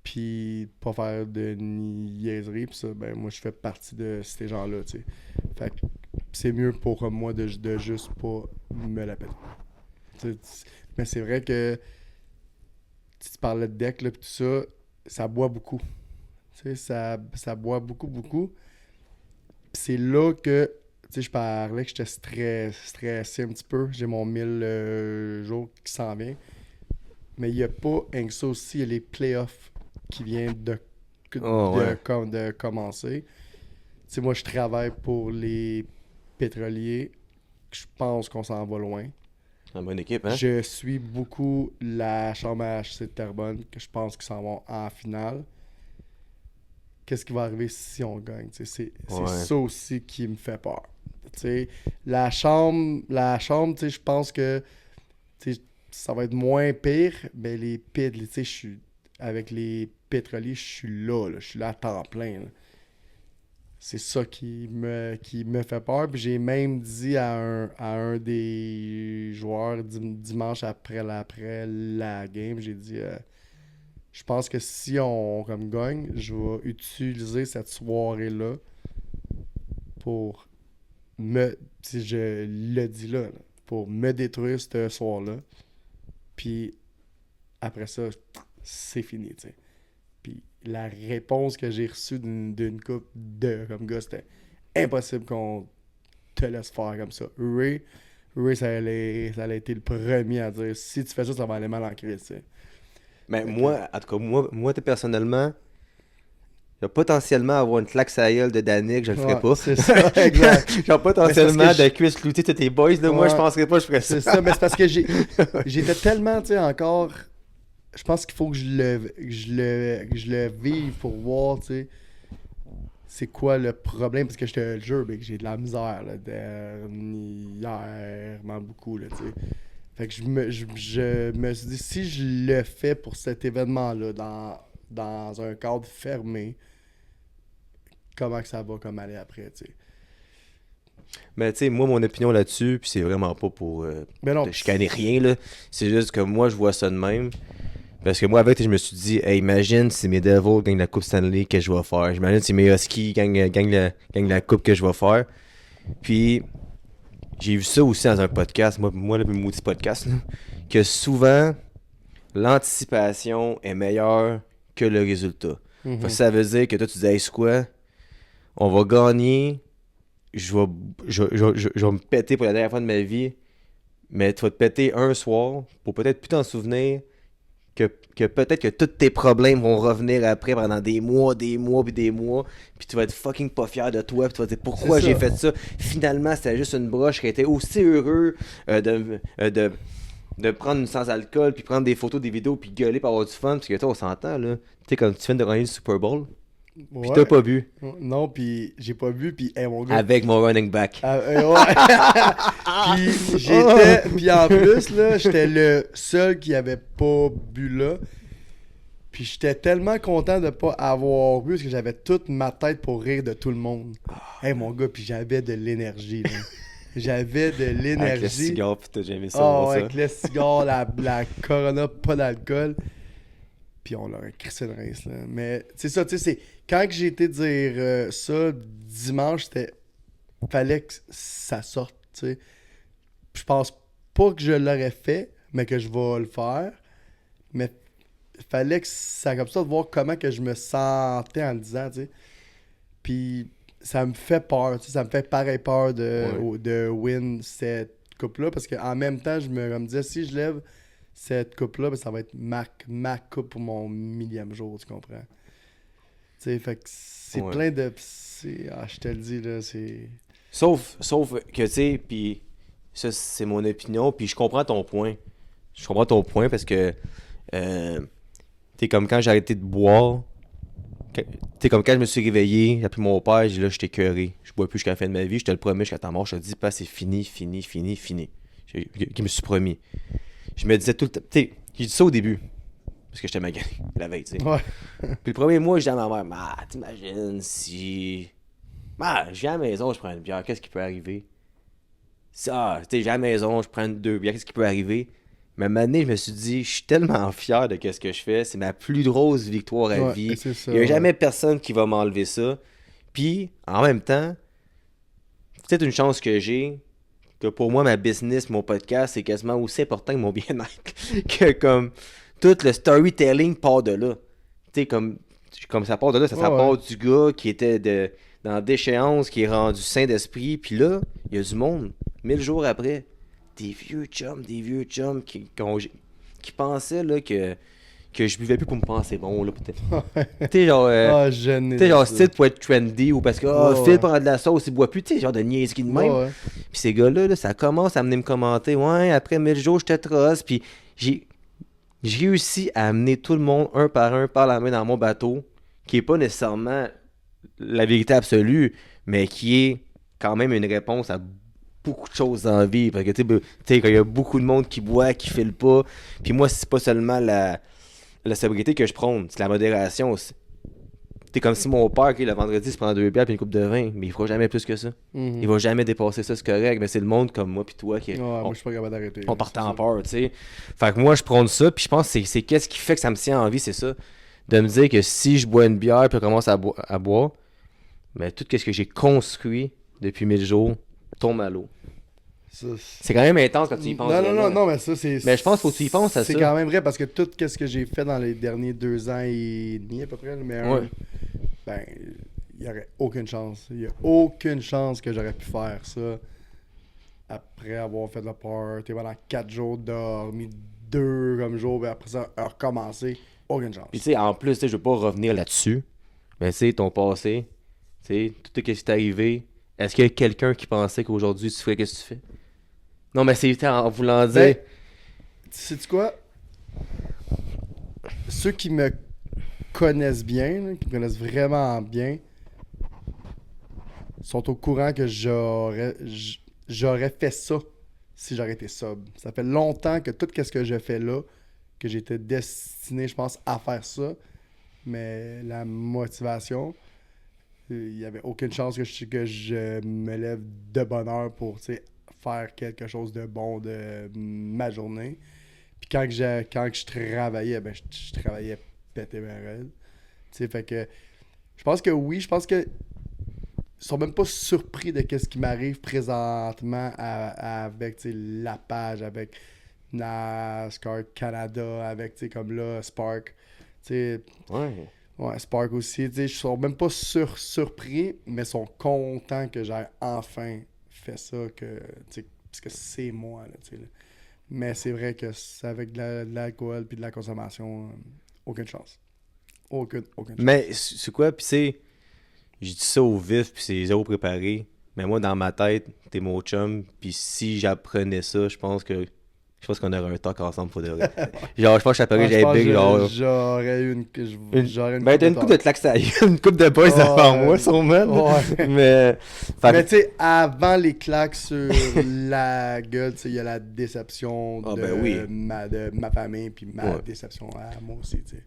puis pas faire de niaiserie, puis ça, ben, moi, je fais partie de ces gens-là, tu sais. Fait que c'est mieux pour moi de juste pas me la péter. Mais c'est vrai que tu parlais de deck, là, pis tout ça, ça boit beaucoup. Tu sais, ça boit beaucoup. Pis c'est là que, tu sais, je parlais que j'étais stressé un petit peu. J'ai mon 1000 jours qui s'en vient. Mais il n'y a pas rien que ça aussi, il y a les playoffs qui viennent Oh, ouais. de commencer. Tu sais, moi, je travaille pour les pétroliers. je pense qu'on s'en va loin. Une bonne équipe, hein? Je suis beaucoup la chambre à HC de Terrebonne, que je pense qu'ils s'en vont en finale. Qu'est-ce qui va arriver si on gagne? C'est ça aussi qui me fait peur. T'sais, la chambre, je pense que ça va être moins pire, mais les pits, avec les pétroliers, je suis là, je suis là à temps plein. Là. C'est ça qui me fait peur. Puis j'ai même dit à un des joueurs dimanche après la game, j'ai dit je pense que si on comme gagne, je vais utiliser cette soirée-là pour si je le dis là, pour me détruire ce soir-là. Puis après ça, c'est fini, tu sais. Puis la réponse que j'ai reçue d'une couple de comme gars, c'était impossible qu'on te laisse faire comme ça. Ray, ça allait été le premier à dire si tu fais ça va aller mal en crise, tu sais. Mais moi, en tout cas, moi personnellement, je vais potentiellement avoir une claque sur la gueule de Danick, je le ferai pas. C'est ça, exact. Genre potentiellement de cuisse clouter tous tes boys, là, moi je penserais pas que je ferais ça. C'est ça, mais c'est parce que j'étais tellement, tu sais, encore. Je pense qu'il faut que je le vive pour voir, tu sais, c'est quoi le problème. Parce que je te jure, que j'ai de la misère, là, dernièrement beaucoup, là, tu sais. Fait que je me suis dit, si je le fais pour cet événement-là, dans un cadre fermé, comment que ça va comme aller après, tu sais. Mais tu sais, moi, mon opinion là-dessus, puis c'est vraiment pas pour te chicaner rien, là. C'est juste que moi, je vois ça de même. Parce que moi, avec, je me suis dit, hey, imagine si mes Devils gagnent la Coupe Stanley, que je vais faire. J'imagine si mes Huskies gagnent la Coupe que je vais faire. Puis, j'ai vu ça aussi dans un podcast, moi le maudit podcast, là, que souvent, l'anticipation est meilleure que le résultat. Fait que ça veut dire que toi, tu dis, hey, c'est quoi? On va gagner, je vais me péter pour la dernière fois de ma vie, mais tu vas te péter un soir pour peut-être plus t'en souvenir, que peut-être que tous tes problèmes vont revenir après pendant des mois, puis tu vas être fucking pas fier de toi, puis tu vas te dire pourquoi j'ai fait ça. Finalement, c'était juste une broche qui était aussi heureux de prendre une sans-alcool, puis prendre des photos, des vidéos, puis gueuler pour avoir du fun, parce que toi, on s'entend, là. Tu sais, comme tu viens de gagner le Super Bowl, puis t'as pas bu. Non, puis j'ai pas bu, puis mon gars... Avec mon running back. Puis en plus, là, j'étais le seul qui avait pas bu là. Puis j'étais tellement content de pas avoir bu, parce que j'avais toute ma tête pour rire de tout le monde. Mon gars, puis j'avais de l'énergie, là. J'avais de l'énergie. Avec le cigare, puis t'as jamais ça. Avec le cigare, la Corona, pas d'alcool. Puis on leur a crissé une rince, là. Mais c'est ça, tu sais, c'est... Quand j'ai été dire ça dimanche, fallait que ça sorte, tu sais. Je pense pas que je l'aurais fait, mais que je vais le faire. Mais fallait que ça, comme ça, de voir comment que je me sentais en le disant, tu sais. Puis ça me fait peur, tu sais, ça me fait pareil peur de win cette coupe-là, parce qu'en même temps, je me disais, si je lève cette coupe-là, ben, ça va être ma coupe pour mon millième jour, tu comprends? Tu sais, fait que c'est plein de... je te le dis, là, c'est... Sauf que, tu sais, puis ça, c'est mon opinion, puis je comprends ton point. Je comprends ton point parce que, t'es comme quand j'ai arrêté de boire, t'es comme quand je me suis réveillé, j'ai appelé mon père, j'ai dit là, je t'ai écœuré. Je bois plus jusqu'à la fin de ma vie, je te le promets, jusqu'à ta mort, je te dis pas, c'est fini. Je me suis promis. Je me disais tout le temps, tu sais, j'ai dit ça au début. Parce que j'étais magané la veille, tu sais. Ouais. Puis le premier mois, je dis à ma mère, t'imagines si... je viens à la maison, je prends une bière, qu'est-ce qui peut arriver? Ça, tu sais, je viens à la maison, je prends 2 bières, qu'est-ce qui peut arriver? Mais à un moment donné, je me suis dit, je suis tellement fier de ce que je fais, c'est ma plus grosse victoire à vie. Il n'y a jamais personne qui va m'enlever ça. Puis, en même temps, c'est peut-être une chance que j'ai, que pour moi, ma business, mon podcast, c'est quasiment aussi important que mon bien-être. Que comme... Tout le storytelling part de là. Tu sais, comme ça part de là, ça part du gars qui était dans déchéance, qui est rendu saint d'esprit. Puis là, il y a du monde, 1000 jours après, des vieux chums qui pensaient là, que que je buvais plus pour me penser bon, là, peut-être. Tu sais, genre, jeune. tu sais, genre, style pour être trendy ou parce que, Phil prend de la sauce, il boit plus, tu sais, genre de niaiserie de même. Ouais. Puis ces gars-là, là, ça commence à venir me commenter, ouais, après 1000 jours, je te trosse, puis j'ai réussi à amener tout le monde, un par la main dans mon bateau, qui est pas nécessairement la vérité absolue, mais qui est quand même une réponse à beaucoup de choses dans la vie. Parce que, tu sais, quand il y a beaucoup de monde qui boit, qui file pas, puis moi, c'est pas seulement la sobriété que je prône, c'est la modération aussi. T'es comme si mon père, le vendredi, se prend 2 bières puis une coupe de vin, mais il fera jamais plus que ça. Mhm. Il va jamais dépasser ça, c'est correct, mais c'est le monde comme moi puis toi qui Moi, je suis pas capable d'arrêter. on partait en peur, tu sais. Fait que moi, je prône ça, puis je pense que c'est qu'est-ce qui fait que ça me tient en vie, c'est ça. De me dire que si je bois une bière puis je commence à boire, mais tout ce que j'ai construit depuis 1000 jours tombe à l'eau. C'est quand même intense quand tu y penses. Non, mais ça, c'est. Mais je pense qu'il faut que tu y penses à ça. C'est quand même vrai parce que tout ce que j'ai fait dans les derniers 2 ans et demi à peu près, mais ben, il n'y aurait aucune chance. Il n'y a aucune chance que j'aurais pu faire ça après avoir fait de la party pendant 4 jours, dormi 2 comme jour, puis après ça, recommencer. Aucune chance. Puis tu sais, en plus, tu sais, je veux pas revenir là-dessus, mais tu sais, ton passé, tu sais, tout ce qui t'est arrivé, est-ce qu'il y a quelqu'un qui pensait qu'aujourd'hui tu ferais ce que tu fais? Non, mais c'est en voulant dire. Ben, sais-tu quoi? Ceux qui me connaissent bien, là, qui me connaissent vraiment bien, sont au courant que j'aurais fait ça si j'aurais été sobre. Ça fait longtemps que tout ce que je fais là, que j'étais destiné, je pense, à faire ça. Mais la motivation, il n'y avait aucune chance que je me lève de bonne heure pour faire quelque chose de bon de ma journée. Puis quand je travaillais, ben je travaillais pété ma raide. Fait que je pense que oui, je pense que ils sont même pas surpris de ce qui m'arrive présentement avec la page, avec NASCAR Canada, avec comme là, Spark. Ouais, Spark aussi. Ils sont même pas surpris, mais sont contents que j'ai enfin fait ça, parce que c'est moi. Là. Mais c'est vrai que c'est avec de l'alcool puis de la consommation, aucune chance. Aucune chance. Mais c'est quoi? Puis c'est. Je dis ça au vif, puis c'est zéro préparé. Mais moi, dans ma tête, t'es mon chum. Puis si j'apprenais ça, je pense qu'on aurait un talk ensemble pour de vrai. Genre, je pense que j'appellerais j'avais big, genre. J'aurais eu une Ben, t'as une coupe de claques, ça une coupe de boys avant moi, sûrement. Ouais. Mais tu sais, avant les claques sur la gueule, il y a la déception de ma famille, puis ma déception à moi aussi, tu sais.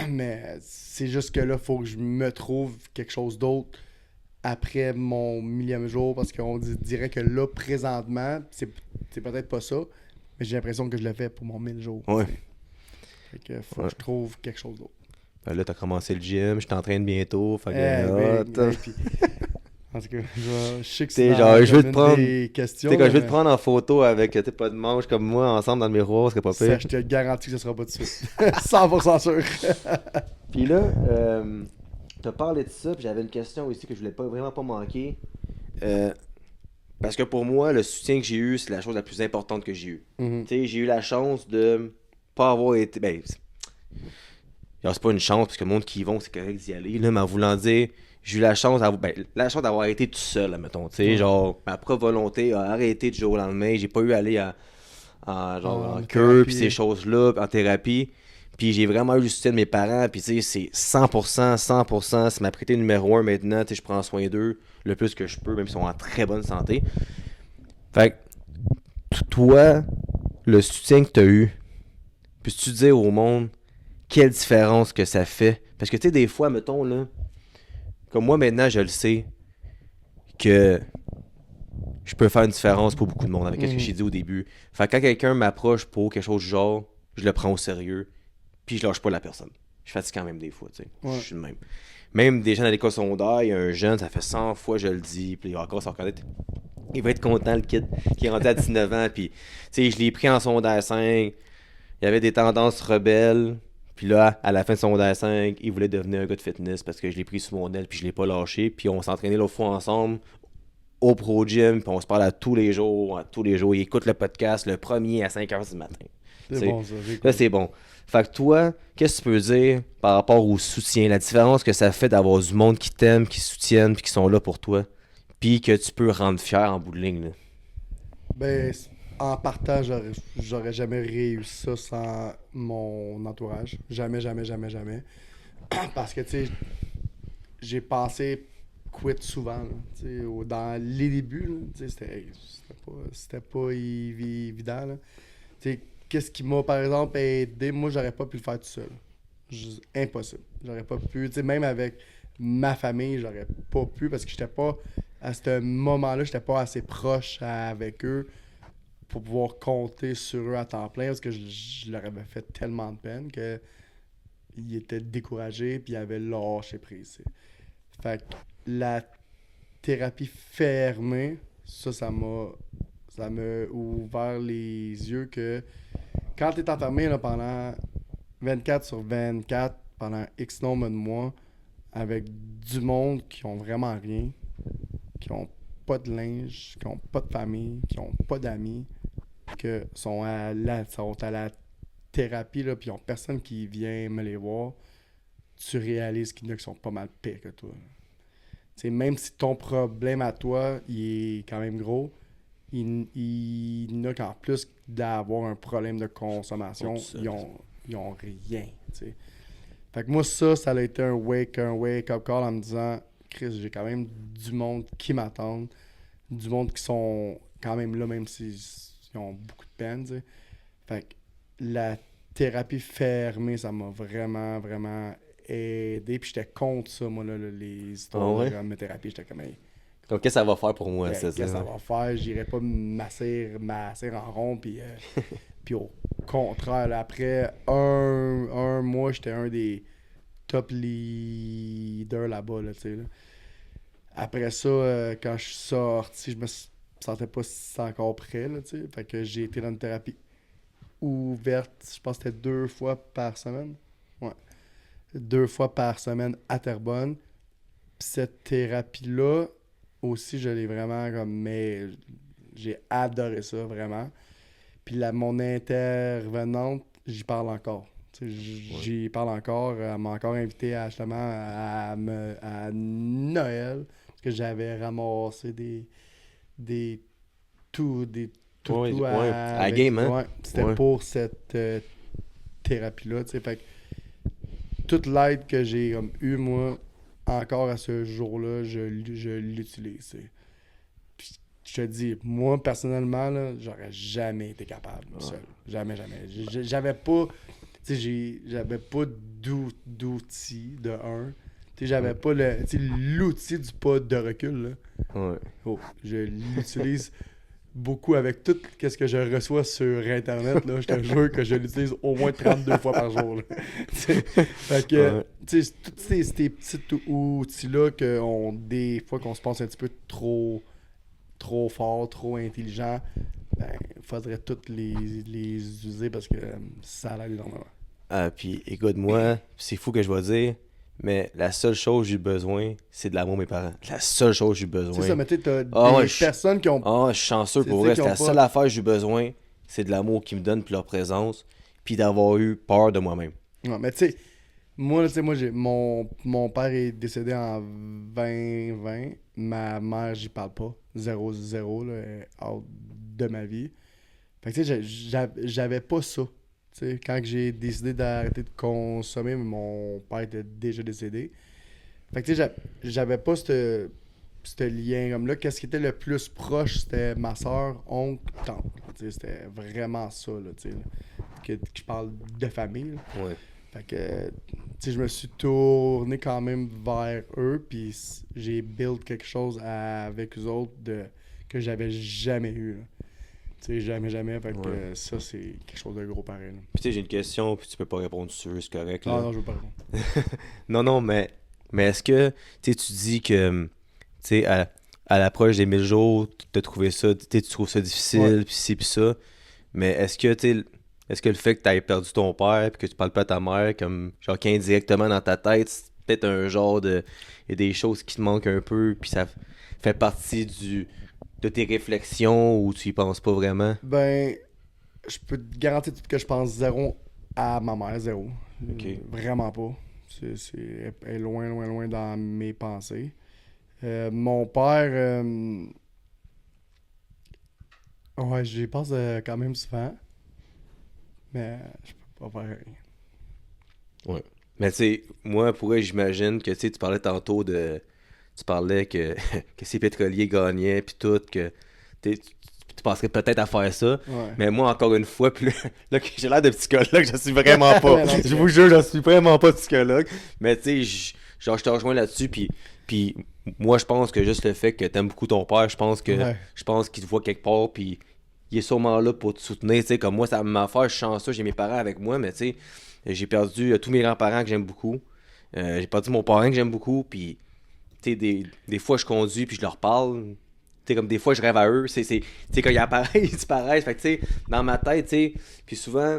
Mais c'est juste que là, faut que je me trouve quelque chose d'autre après mon 1000e jour, parce qu'on dirait que là, présentement, c'est peut-être pas ça, mais j'ai l'impression que je le fais pour mon 1000 jours. Ouais. Fait que faut que je trouve quelque chose d'autre. Ben là, t'as commencé le gym, je t'entraîne bientôt. Fait que en tout cas, je sais que c'est genre, je veux te prendre des questions. Tu sais, quand je veux te prendre en photo avec pas de manche comme moi ensemble dans le miroir, ce serait pas pire. Je te garantis que ce sera pas tout de suite. 100% sûr. Puis là, t'as parlé de ça, puis j'avais une question aussi que je voulais vraiment pas manquer. Parce que pour moi, le soutien que j'ai eu, c'est la chose la plus importante que j'ai eue. Mm-hmm. Tu sais, j'ai eu la chance de pas avoir été. Ben, c'est pas une chance, parce que le monde qui y vont, c'est correct d'y aller. Là, mais en voulant dire, j'ai eu la chance d'avoir été tout seul, mettons. Tu sais, genre, ma propre volonté a arrêté du jour au lendemain. J'ai pas eu à aller en cure, puis ces choses-là, en thérapie. Puis j'ai vraiment eu le soutien de mes parents, puis tu sais, c'est 100%, c'est ma priorité numéro 1 maintenant, tu sais, je prends soin d'eux le plus que je peux, même s'ils sont en très bonne santé. Fait que, toi, le soutien que t'as eu, peux-tu dire au monde quelle différence que ça fait? Parce que tu sais, des fois, mettons, là, comme moi maintenant, je le sais, que je peux faire une différence pour beaucoup de monde avec ce que j'ai dit au début. Fait que quand quelqu'un m'approche pour quelque chose du genre, je le prends au sérieux. Puis je lâche pas la personne. Je suis fatigué quand même des fois, tu sais. Je suis le même. Même des gens à l'école secondaire, il y a un jeune, ça fait 100 fois je le dis, puis il va encore s'en reconnaître. Il va être content, le kid, qui est rendu à 19 ans, puis tu sais, je l'ai pris en secondaire 5, il avait des tendances rebelles, puis là, à la fin de secondaire 5, il voulait devenir un gars de fitness parce que je l'ai pris sous mon aile, puis je l'ai pas lâché, puis on s'entraînait l'autre fois ensemble au Pro Gym, puis on se parle à tous les jours, il écoute le podcast le premier à 5h du matin. C'est bon, ça. Là, c'est bon. Fait que toi, qu'est-ce que tu peux dire par rapport au soutien, la différence que ça fait d'avoir du monde qui t'aime, qui soutiennent, puis qui sont là pour toi, puis que tu peux rendre fier en bout de ligne, là. Ben, en partant, j'aurais jamais réussi ça sans mon entourage. Jamais, jamais, jamais, jamais. Parce que, tu sais, j'ai pensé quit souvent, là, tu sais, dans les débuts, là, tu sais, c'était pas évident, là. Tu sais, qu'est-ce qui m'a, par exemple, aidé? Moi, j'aurais pas pu le faire tout seul. Impossible. J'aurais pas pu, tu sais, même avec ma famille, j'aurais pas pu parce que j'étais pas, à ce moment-là, j'étais pas assez proche avec eux pour pouvoir compter sur eux à temps plein parce que je leur avais fait tellement de peine que ils étaient découragés puis ils avaient lâché prise. Tu sais. Fait que la thérapie fermée, ça m'a ouvert les yeux que quand tu es enfermé là, pendant 24 sur 24, pendant X nombre de mois, avec du monde qui ont vraiment rien, qui ont pas de linge, qui ont pas de famille, qui ont pas d'amis, que sont à la thérapie, là, puis ils ont personne qui vient me les voir, tu réalises qu'il y en a qui sont pas mal pires que toi. T'sais, même si ton problème à toi, il est quand même gros, il y en a qu'en plus d'avoir un problème de consommation, ils ont rien. T'sais. Fait que moi, ça a été un wake-up call en me disant, Chris, j'ai quand même du monde qui m'attend, du monde qui sont quand même là, même s'ils ont beaucoup de peine. T'sais. Fait que la thérapie fermée, ça m'a vraiment, vraiment aidé. Puis j'étais contre ça, moi, là, les histoires de thérapie. J'étais comme, hey, Donc, qu'est-ce que ça va faire pour moi, c'est qu'est-ce que ça? ça va faire? J'irai pas masser en rond. Puis, puis au contraire, là, après un mois, j'étais un des top leaders là-bas. Là, tu sais, là. Après ça, quand je suis sorti, je me sentais pas encore prêt. Là, tu sais. Fait que j'ai été dans une thérapie ouverte, je pense que c'était 2 fois par semaine. Ouais. 2 fois par semaine à Terrebonne. Puis cette thérapie-là, aussi, je l'ai vraiment comme. Mais j'ai adoré ça, vraiment. Puis mon intervenante, j'y parle encore. J'y parle encore. Elle m'a encore invité justement à Noël. Parce que j'avais ramassé des tout à la avec, game, hein? ouais, c'était Ouais. pour cette thérapie-là. Fait que toute l'aide que j'ai eue, moi, encore à ce jour-là, je l'utilise. T'sais. Puis je te dis, moi, personnellement, là, j'aurais jamais été capable seul. Jamais, jamais. J'avais pas. J'avais pas d'outils de un. J'avais pas l'outil du pas de recul. Là. Ouais. Oh, je l'utilise beaucoup avec tout ce que je reçois sur Internet. Là, je te jure que je l'utilise au moins 32 fois par jour. Là. Fait que, tous ces petits outils-là, des fois qu'on se pense un petit peu trop fort, trop intelligent, ben, il faudrait tous les user parce que ça l'aide énormément. Puis écoute-moi, c'est fou que je vais dire, mais la seule chose que j'ai besoin, c'est de l'amour de mes parents. La seule chose que j'ai besoin. C'est ça, mais tu sais, t'as ouais, des personnes qui ont. je suis chanceux pour c'est vrai. qui C'est ont la pas- seule affaire que j'ai besoin, c'est de l'amour qu'ils me donnent, puis leur présence, puis d'avoir eu peur de moi-même. Ouais, mais tu sais, moi, mon père est décédé en 2020. Ma mère, j'y parle pas. 0-0, là, elle est out de ma vie. Fait que tu sais, j'avais pas ça. Tu sais, quand j'ai décidé d'arrêter de consommer, mon père était déjà décédé. Fait que tu sais, j'avais pas ce lien comme là. Qu'est-ce qui était le plus proche, c'était ma soeur, oncle, tante. Tu sais, c'était vraiment ça, là, tu sais, là. Que je parle de famille. Là. Ouais. Fait que, tu sais, je me suis tourné quand même vers eux, puis j'ai build quelque chose avec eux autres que j'avais jamais eu. Là. Tu sais, jamais, jamais. Fait que ça, c'est quelque chose de gros pareil. Là. Puis tu sais, j'ai une question, puis tu peux pas répondre dessus, c'est correct. Là. Non, je veux pas répondre. Non, mais est-ce que tu dis que tu sais, à l'approche des 1000 jours, tu as trouvé ça, tu trouves ça difficile, puis ci, puis ça, mais est-ce que le fait que tu aies perdu ton père, puis que tu parles pas à ta mère, comme genre qu'indirectement dans ta tête, c'est peut-être un genre de. Il y a des choses qui te manquent un peu, puis ça fait partie de tes réflexions ou tu y penses pas vraiment? Ben, je peux te garantir tout que je pense À ma mère, zéro. Ok. Vraiment pas. Elle est loin, loin, loin dans mes pensées. Mon père, ouais, j'y pense quand même souvent, mais je peux pas faire rien. Ouais. Mais tu sais, moi, pour elle, j'imagine que tu sais, tu parlais tantôt de. Tu parlais que, que ces pétroliers gagnaient, puis tout, que tu penserais peut-être à faire ça. Ouais. Mais moi, encore une fois, puis là, que j'ai l'air de psychologue, je suis vraiment pas. Mais non, c'est Je vous correct. jure, je suis vraiment pas psychologue. Mais tu sais, genre, je te rejoins là-dessus, puis moi, je pense que juste le fait que t'aimes beaucoup ton père, Ouais. je pense qu'il te voit quelque part, puis il est sûrement là pour te soutenir. Tu sais, comme moi, ça m'a fait, je suis chanceux, j'ai mes parents avec moi, mais tu sais, j'ai perdu tous mes grands-parents que j'aime beaucoup. J'ai perdu mon parrain que j'aime beaucoup, puis tu sais, des fois, je conduis puis je leur parle. Tu sais, comme des fois, je rêve à eux. Tu sais, quand ils apparaissent, ils disparaissent. Fait que, tu sais, dans ma tête, tu sais, puis souvent,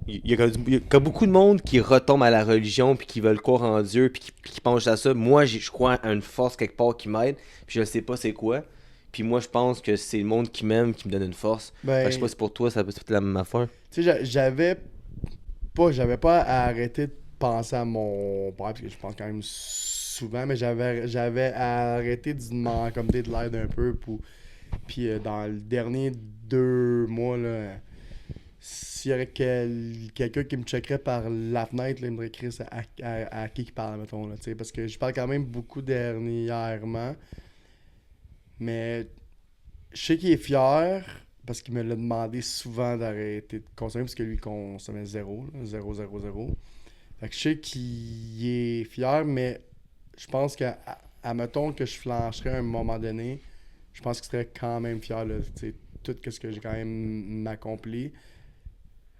il y a comme beaucoup de monde qui retombe à la religion puis qui veulent croire en Dieu puis qui pensent à ça. Moi, je crois à une force quelque part qui m'aide, puis je sais pas c'est quoi. Puis moi, je pense que c'est le monde qui m'aime qui me donne une force. Fait que je sais pas Ben, si pour toi, ça peut être la même affaire. tu sais, j'avais pas à arrêter de penser à mon père, parce que je pense quand même souvent, mais j'avais à arrêter de demander comme de l'aide un peu. Puis dans le dernier 2 mois, là, s'il y aurait quelqu'un qui me checkerait par la fenêtre, là, il me dirait Chris à qui parle, mettons, là, tu sais, parce que je parle quand même beaucoup dernièrement, mais je sais qu'il est fier parce qu'il me l'a demandé souvent d'arrêter de consommer parce que lui consommait zéro, là, zéro, zéro, zéro. Fait que je sais qu'il est fier, mais je pense mettons que je flancherais à un moment donné, je pense qu'il serait quand même fier de tout ce que j'ai quand même accompli.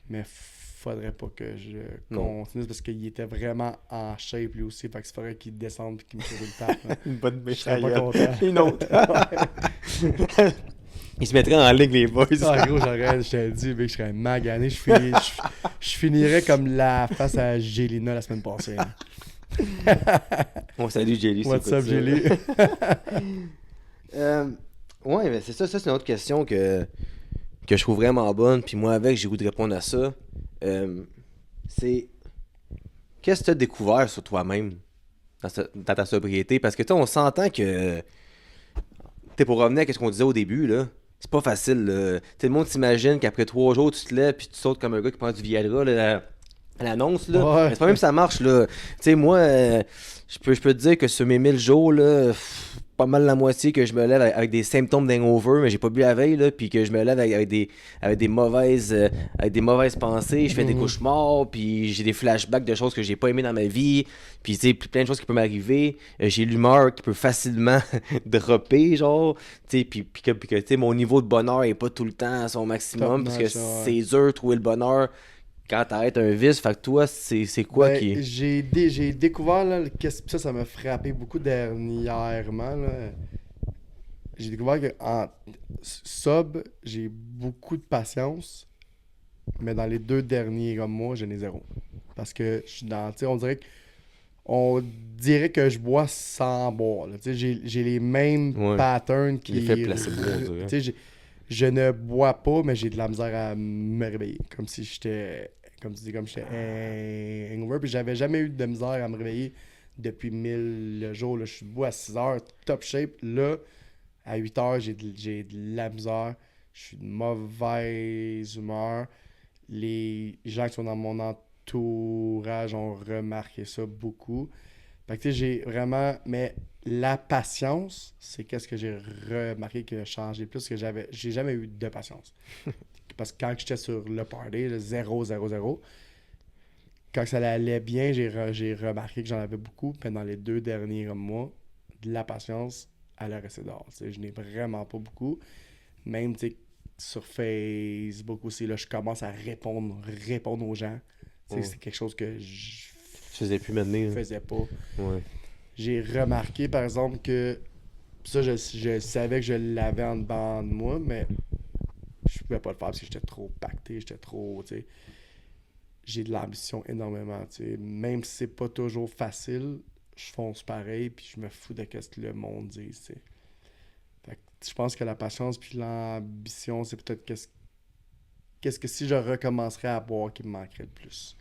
Mais faudrait pas que je Non. continue parce qu'il était vraiment en shape lui aussi. Fait que il faudrait qu'il descende et qu'il me tire une tape. Là. Une bonne Je serais pas méchaille. content. Une autre. Il se mettrait en ligne, les boys. Ah, gros, je t'ai dit, mec, je serais magané. Je finirais comme la face à Gélina la semaine passée. Hein. On salue Jelly. What's up, Gélie? Ouais, mais c'est ça, c'est une autre question que je trouve vraiment bonne. Puis moi, avec, j'ai goût de répondre à ça. C'est qu'est-ce que tu as découvert sur toi-même dans ta sobriété? Parce que tu sais, on s'entend que t'es pour revenir à ce qu'on disait au début, là. C'est pas facile, là. Tu sais, le monde s'imagine qu'après 3 jours, tu te lèves puis tu sautes comme un gars qui prend du Viagra, là, à l'annonce, là. Ouais. Mais c'est pas même que ça marche, là. Tu sais, moi, je peux te dire que sur mes 1000 jours, là, pas mal la moitié que je me lève avec des symptômes d'hangover, mais j'ai pas bu la veille, là, puis que je me lève avec des mauvaises pensées, je fais des Mhm. cauchemars, puis j'ai des flashbacks de choses que j'ai pas aimées dans ma vie, puis tu sais, plein de choses qui peuvent m'arriver. J'ai l'humeur qui peut facilement dropper, genre, tu sais, puis que, tu sais, mon niveau de bonheur est pas tout le temps à son Top maximum, parce que notch, ouais. c'est dur de trouver le bonheur quand t'arrêtes un vice. Fait que toi, c'est quoi Ben, qui... j'ai découvert, là, ça m'a frappé beaucoup dernièrement, là. J'ai découvert que en sub, j'ai beaucoup de patience, mais dans les 2 derniers mois, je n'ai zéro. Parce que je suis dans, tu sais, on dirait que je bois sans boire, là. Tu sais, j'ai les mêmes Ouais. patterns qui... L'effet placebo, on dirait. Tu sais, je ne bois pas, mais j'ai de la misère à me réveiller. Comme si j'étais... comme j'étais hangover. Puis j'avais jamais eu de misère à me réveiller depuis 1000 jours. Là. Je suis debout à 6 heures, top shape. Là, à 8 heures, j'ai de la misère. Je suis de mauvaise humeur. Les gens qui sont dans mon entourage ont remarqué ça beaucoup. Fait que tu sais, j'ai vraiment... Mais la patience, c'est qu'est-ce que j'ai remarqué qui a changé le plus, que j'ai jamais eu de patience. Parce que quand j'étais sur le party, le 0, 0, 0, quand ça allait bien, j'ai remarqué que j'en avais beaucoup. Puis dans les 2 derniers mois, de la patience, elle a resté dehors. Tu sais, je n'ai vraiment pas beaucoup. Même tu sais, sur Facebook aussi, là, je commence à répondre aux gens. Tu sais, Ouais. c'est quelque chose que je Je faisais plus maintenant. faisais pas. Ouais. J'ai remarqué, par exemple, que ça, je savais que je l'avais en dedans de moi, mais je pouvais pas le faire parce que j'étais trop pacté, j'étais trop, tu sais. J'ai de l'ambition énormément, tu sais. Même si c'est pas toujours facile, je fonce pareil, puis je me fous de ce que le monde dit, tu sais. Fait que je pense que la patience puis l'ambition, c'est peut-être qu'est-ce que si je recommencerais à boire qui me manquerait le plus?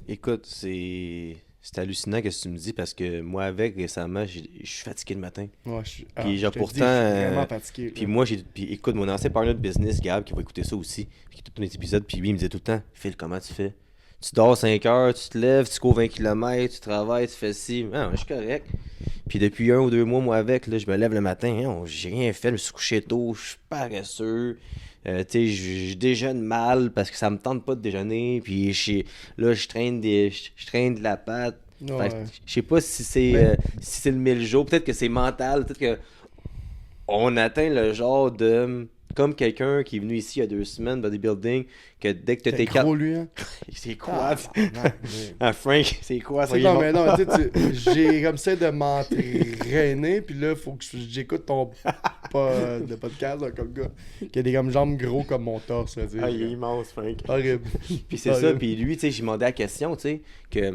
Écoute, c'est hallucinant ce que tu me dis parce que moi, avec récemment, je suis fatigué le matin. Ouais, Puis je genre te pourtant, dis, je suis vraiment fatigué. puis là. moi, puis écoute, mon ancien partner de business, Gab, qui va écouter ça aussi, puis qui écoute tous les épisodes, puis lui, il me disait tout le temps, Phil, comment tu fais? Tu dors 5 heures, tu te lèves, tu cours 20 km, tu travailles, tu fais ci. Ah, je suis correct. Puis depuis 1 ou 2 mois, moi avec, là, je me lève le matin, hein, j'ai rien fait, je me suis couché tôt, je suis paresseux. Tu sais, je déjeune mal parce que ça me tente pas de déjeuner. Puis là, je traîne de la pâte. Fait que Ouais. je sais pas si Mais, si c'est le 1000 jours. Peut-être que c'est mental. Peut-être que on atteint le genre de. Comme quelqu'un qui est venu ici il y a 2 semaines, bodybuilding, que dès que tu t'es tes gros, quatre. lui, hein? C'est quoi? Tabarnak, mais- Ah, Frank, c'est quoi ça? Non, mais non, tu sais, j'ai comme ça de m'entraîner, puis là, faut que j'écoute ton de podcast, là, comme gars, qui a des comme jambes gros comme mon torse, là, tu sais. Ah, il est immense, Frank. Horrible. Puis c'est ça, Horrible. puis lui, tu sais, j'ai demandé la question, tu sais, que.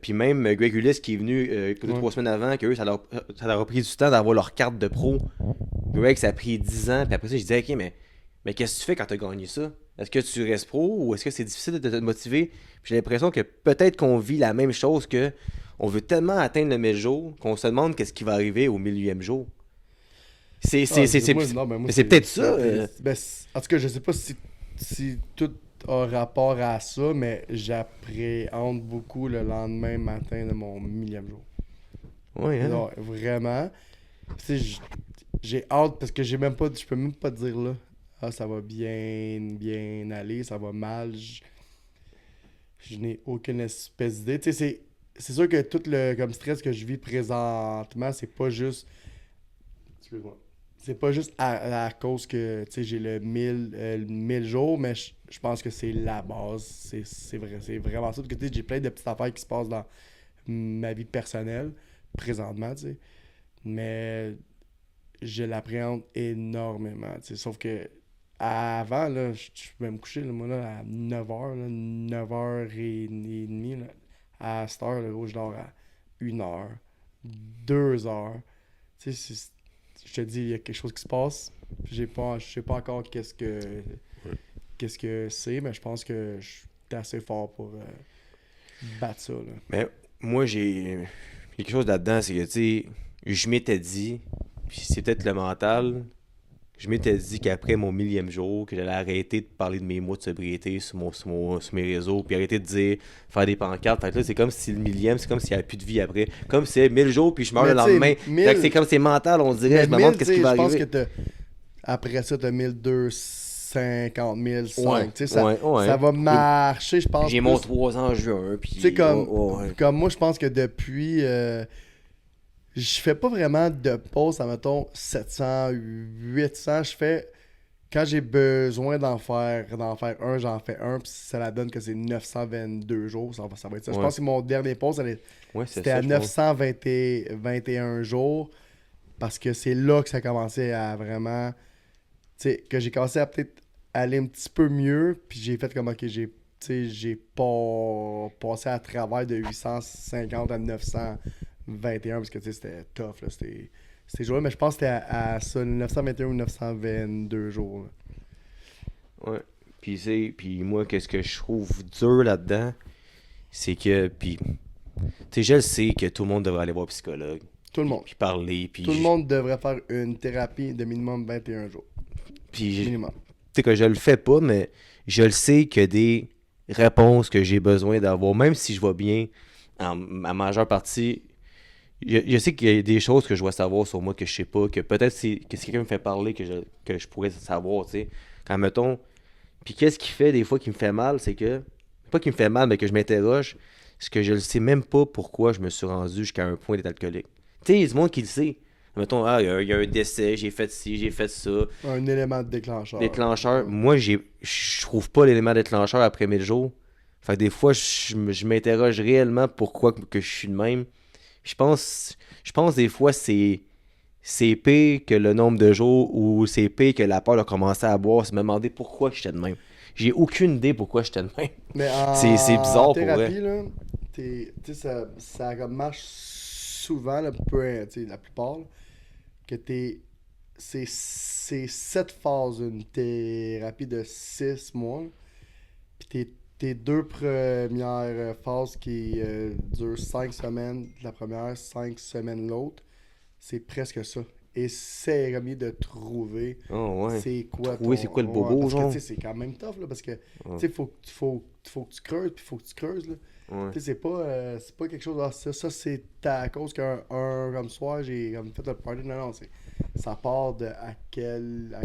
Puis même Greg Ulyss qui est venu 2 3 semaines avant, que eux, ça leur a pris du temps d'avoir leur carte de pro. Greg, ça a pris 10 ans, puis après ça, je disais, ok, mais qu'est-ce que tu fais quand tu as gagné ça? Est-ce que tu restes pro ou est-ce que c'est difficile de te motiver? Puis j'ai l'impression que peut-être qu'on vit la même chose que on veut tellement atteindre le 1000 jours qu'on se demande qu'est-ce qui va arriver au 1000e jour. Moi, non, mais moi, Mais c'est peut-être ça. En tout cas, je sais pas si tout a rapport à ça, mais j'appréhende beaucoup le lendemain matin de mon 1000e jour. Ouais, hein? Non, vraiment. Tu sais, j'ai hâte parce que j'ai même pas, je peux même pas te dire là. Ah, ça va bien aller, ça va mal. Je n'ai aucune espèce d'idée. Tu sais, c'est sûr que tout le comme stress que je vis présentement, c'est pas juste. Excuse-moi. C'est pas juste à cause que tu sais, j'ai le 1000 jours, mais je pense que c'est la base. C'est vrai, c'est vraiment ça. Parce que tu sais, j'ai plein de petites affaires qui se passent dans ma vie personnelle présentement, tu sais. Mais je l'appréhende énormément, tu sais. Sauf que avant, là, je vais me coucher, là, moi, là, à 9h, 9h30, là. À cette heure, là, je dors à 1h, 2h. Tu sais, je te dis, il y a quelque chose qui se passe. Je sais pas encore qu'est-ce que c'est, mais je pense que je suis assez fort pour battre ça, là. Mais moi, j'ai quelque chose là-dedans, c'est que, tu sais, je m'étais dit, puis c'est peut-être le mental, je m'étais dit qu'après mon 1000e jour, que j'allais arrêter de parler de mes mois de sobriété sur mes réseaux, puis arrêter de dire, faire des pancartes. Fait que là, c'est comme si le 1000e, c'est comme s'il n'y avait plus de vie après. Comme si c'est 1000 jours, puis je meurs Mais le tu sais, lendemain. 1000 Fait que c'est comme c'est mental, on dirait, Mais je me demande 1000, qu'est-ce qui va je pense arriver. que après ça, t'as 1250 000, Ouais, tu sais, ouais. ça va marcher, je pense. J'ai mon 3 ans en juin, puis... Tu sais, ouais. comme moi, je pense que depuis. Je fais pas vraiment de pause à, mettons, 700, 800. Je fais. Quand j'ai besoin d'en faire un, j'en fais un, puis ça la donne que c'est 922 jours. Ça va être ça. Je Ouais. pense que mon dernier pause, Ouais, c'est c'était ça, à je pense. 921 jours. Parce que c'est là que ça commençait à vraiment. Tu sais, que j'ai commencé à peut-être aller un petit peu mieux. Puis j'ai fait comme, ok, j'ai pas passé à travers de 850 à 921 parce que tu sais, c'était tough, là, ces jours-là. Mais je pense que c'était à ça, 921 ou 922 jours, là. Ouais. Puis moi, qu'est-ce que je trouve dur là-dedans, c'est que, puis, tu sais, je le sais que tout le monde devrait aller voir un psychologue, Tout le monde. puis parler, puis, Tout le monde devrait faire une thérapie de minimum 21 jours. puis, tu Minimum. sais que je le fais pas, mais je le sais qu'il y a des réponses que j'ai besoin d'avoir, même si je vais bien, en majeure partie, je sais qu'il y a des choses que je dois savoir sur moi que je sais pas, que peut-être que si quelqu'un me fait parler que je pourrais savoir, tu sais. Quand mettons. Puis qu'est-ce qui fait des fois qui me fait mal, c'est que. Pas qui me fait mal, mais que je m'interroge, c'est que je ne sais même pas pourquoi je me suis rendu jusqu'à un point d'être alcoolique. Tu sais, il y a du monde qui le sait. Mettons, ah, il y a un décès, j'ai fait ci, j'ai fait ça. Un élément de déclencheur. Déclencheur. Moi, je trouve pas l'élément déclencheur après 1000 jours. Fait que des fois, je m'interroge réellement pourquoi que je suis de même. Je pense des fois c'est pire que le nombre de jours ou c'est pire que la peur de commencer à boire, c'est me demander pourquoi j'étais de même. J'ai aucune idée pourquoi j'étais de même. Mais en C'est bizarre pour thérapie, vrai. là, tu sais, ça comme marche souvent, là, tu sais, la plupart, là, que t'es c'est 7 phases, une thérapie de 6 mois. Puis tes 2 premières phases qui durent 5 semaines, la première, 5 semaines l'autre, c'est presque ça. Essaie de trouver Oh, ouais. c'est quoi Trouver c'est quoi le ouais, bobo, parce que genre. tu sais, c'est quand même tough là, parce que tu Ouais. sais, faut que tu creuses, puis faut que tu creuses là. Ouais. Tu sais, c'est pas quelque chose, ça c'est à cause qu'un comme soir, j'ai comme fait le party. Non, non, ça part de à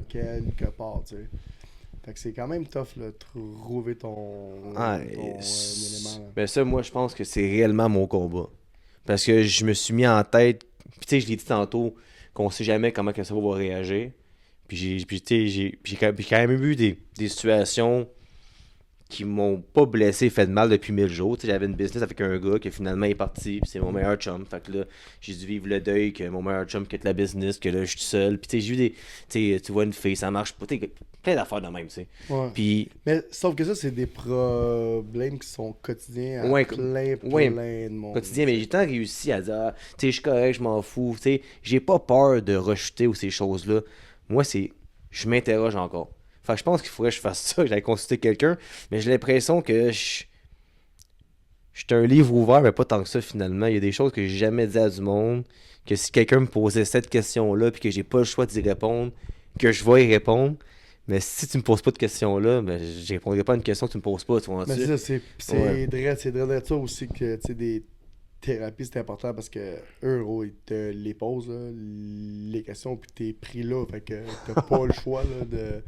quelque part, tu sais. Fait que c'est quand même tough, là, trouver Ah, ton élément, là. ben ça, moi, je pense que c'est réellement mon combat. Parce que je me suis mis en tête, puis tu sais, je l'ai dit tantôt, qu'on sait jamais comment que ça va réagir. Puis tu sais, j'ai quand même eu des situations qui m'ont pas blessé, fait de mal depuis 1000 jours. Tu sais, j'avais une business avec un gars qui finalement est parti, puis c'est mon meilleur chum. Fait que là, j'ai dû vivre le deuil que mon meilleur chum quitte la business, que là, je suis tout seul. Puis tu sais, j'ai eu des. Tu sais, tu vois une fille, ça marche pas. Tu sais, plein d'affaires de même, tu sais. Ouais. Puis, Mais sauf que ça, c'est des problèmes qui sont quotidiens à ouais, plein ouais, de monde. quotidien, mais j'ai tant réussi à dire, ah, tu sais, je suis correct, je m'en fous. Tu sais, j'ai pas peur de rejeter ou ces choses-là. Moi, c'est. Je m'interroge encore. Fait que je pense qu'il faudrait que je fasse ça, que j'aille consulter quelqu'un, mais j'ai l'impression que je suis un livre ouvert, mais pas tant que ça finalement. Il y a des choses que j'ai jamais dit à du monde, que si quelqu'un me posait cette question-là, puis que j'ai pas le choix d'y répondre, que je vais y répondre. Mais si tu me poses pas de question-là, ben, je répondrai pas à une question que tu me poses pas, tu Mais c'est vois-tu? ça, Ouais. c'est vrai de ça aussi que, tu sais, des thérapies, c'est important parce que eux, gros, ils te les posent, là, les questions, puis t'es pris là. Fait que t'as pas le choix, là, de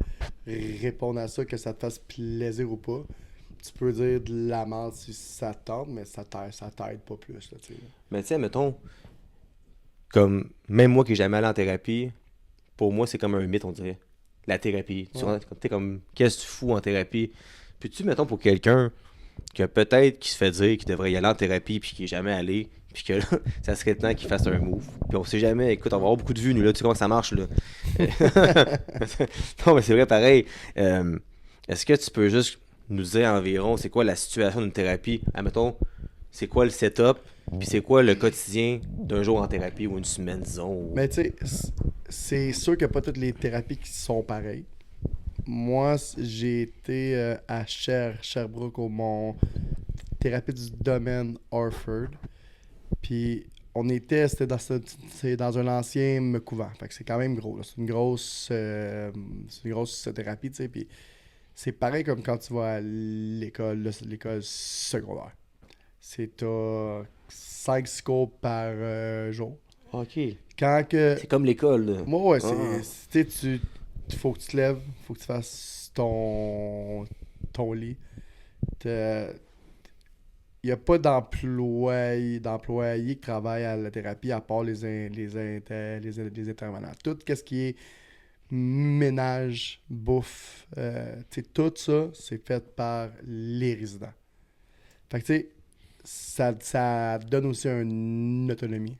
répondre à ça, que ça te fasse plaisir ou pas. Tu peux dire de la merde si ça te tente, mais ça t'aide pas plus, là, tu sais. Mais tu sais, mettons, comme, même moi qui n'ai jamais allé en thérapie, pour moi, c'est comme un mythe, on dirait. La thérapie. Tu Ouais. sais, comme, qu'est-ce que tu fous en thérapie? Puis tu, mettons, pour quelqu'un que peut-être qui se fait dire qu'il devrait y aller en thérapie puis qui est jamais allé, puis que là, ça serait temps qu'il fasse un move. Puis on sait jamais, écoute, on va avoir beaucoup de vues, nous, là, tu sais comment ça marche, là. Non, mais c'est vrai, pareil. Euh, Est-ce que tu peux juste nous dire environ c'est quoi la situation d'une thérapie? Admettons, c'est quoi le setup, puis c'est quoi le quotidien d'un jour en thérapie ou une semaine, disons. Mais tu sais, c'est sûr qu'il n'y a pas toutes les thérapies qui sont pareilles. Moi, j'ai été à Sherbrooke, au mon thérapie du domaine Orford. Puis c'est dans un ancien couvent. Fait que c'est quand même gros, là. C'est une grosse thérapie, tu sais. Puis c'est pareil comme quand tu vas à l'école, là, c'est l'école secondaire. C'est 5 cours par jour. Ok. Quand que C'est comme l'école, là. moi, ouais, Ah. tu sais, faut que tu te lèves, faut que tu fasses ton lit. Il n'y a pas d'employés qui travaillent à la thérapie à part les intervenants. Tout ce qui est ménage, bouffe, tu sais, tout ça, c'est fait par les résidents. Fait que, tu sais, ça donne aussi une autonomie.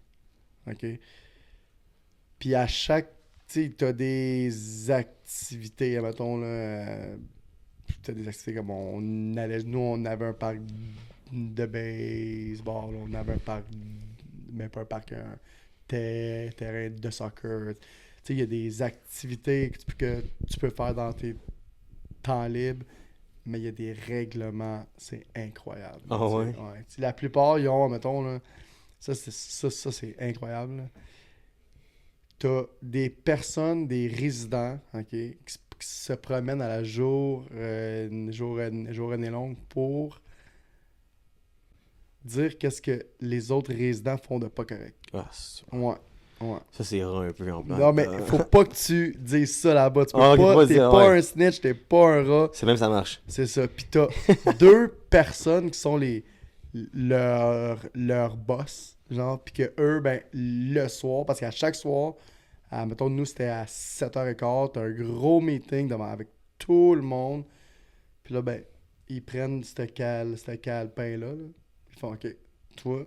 OK? Puis à chaque. Tu sais, t'as des activités, mettons, là. T'as des activités comme on allait. Nous, on avait un parc de baseball, on avait un parc. Mais pas un parc, un terrain de soccer. Tu sais, il y a des activités que tu peux faire dans tes temps libres, mais il y a des règlements, c'est incroyable. Ah Tu sais, ouais? ouais. Tu sais, la plupart, ils ont, mettons, là, ça c'est incroyable, là. T'as des personnes, des résidents, ok, qui se promènent à la journée longue pour dire qu'est-ce que les autres résidents font de pas correct. Ah, Ouais, ouais. ça, c'est rare un peu en bas. Non, mais faut pas que tu dises ça là-bas. Tu peux Ah, ok, pas, pas t'es dire, pas ouais. un snitch, t'es pas un rat. C'est même ça marche. C'est ça. Puis t'as deux personnes qui sont leur boss, genre, puis que eux, ben, le soir, parce qu'à chaque soir, mettons, nous, c'était à 7h15, t'as un gros meeting avec tout le monde. Puis là, ben, ils prennent ce calepin-là, là. Ils font, OK, toi,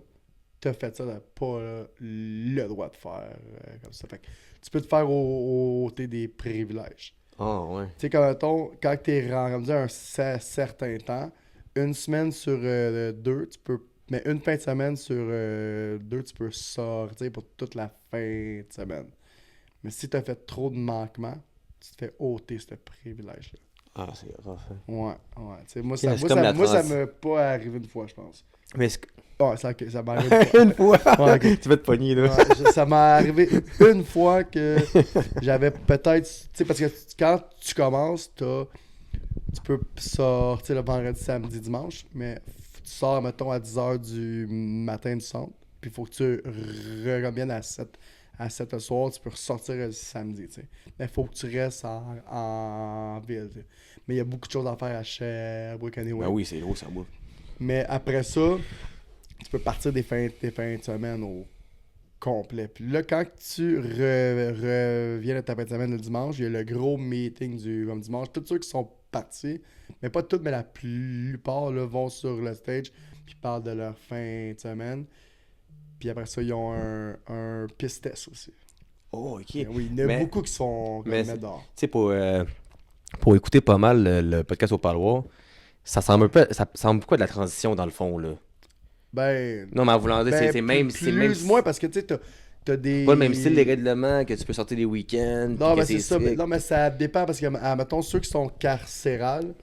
t'as fait ça, t'as pas le droit de faire comme ça. Fait que tu peux te faire ôter des privilèges. Ah, ouais. Tu sais, quand t'es rendu un certain temps, une semaine sur deux, tu peux. Mais une fin de semaine sur deux, tu peux sortir pour toute la fin de semaine. Mais si tu as fait trop de manquements, tu te fais ôter ce privilège-là. Ah, c'est rough. Hein. Ouais. Tu sais, moi, Ok, c'est comme la ça trans- m'est pas arrivé une fois, je pense. Mais Ouais, ça m'est arrivé une fois. une fois, Ouais, ok. tu vas te pogner, là. Ouais, ça m'est arrivé une fois que j'avais peut-être. Tu sais, parce que quand tu commences, tu peux sortir le vendredi, samedi, dimanche, mais tu sors, mettons, à 10h du matin du centre, puis il faut que tu reviennes à 7 le soir, tu peux ressortir le samedi, tu sais. Mais il faut que tu restes en ville, tu sais. Mais il y a beaucoup de choses à faire à Sherbrooke, anyway. Ben oui, c'est gros, ça bouffe. Mais après ça, tu peux partir des fins de semaine au complet. Puis là, quand tu reviens de ta fin de semaine le dimanche, il y a le gros meeting du comme dimanche. Tous ceux qui sont partis, mais pas tous, mais la plupart là, vont sur le stage puis parlent de leur fin de semaine. Puis après ça, ils ont un piss test aussi. Oh, ok. Mais oui, il y en a Mais- beaucoup qui sont mais mettre dehors. Tu sais, pour écouter pas mal le podcast au parloir, ça semble un peu, ça semble quoi de la transition dans le fond, là? Ben, Non, mais en voulant dire, ben, c'est même. C'est même plus ou moins parce que tu sais, t'as des. pas le même style des règlements que tu peux sortir des week-ends. Non, puis mais que c'est ça. strict. Non, mais ça dépend parce que, mettons, ceux qui sont carcérales,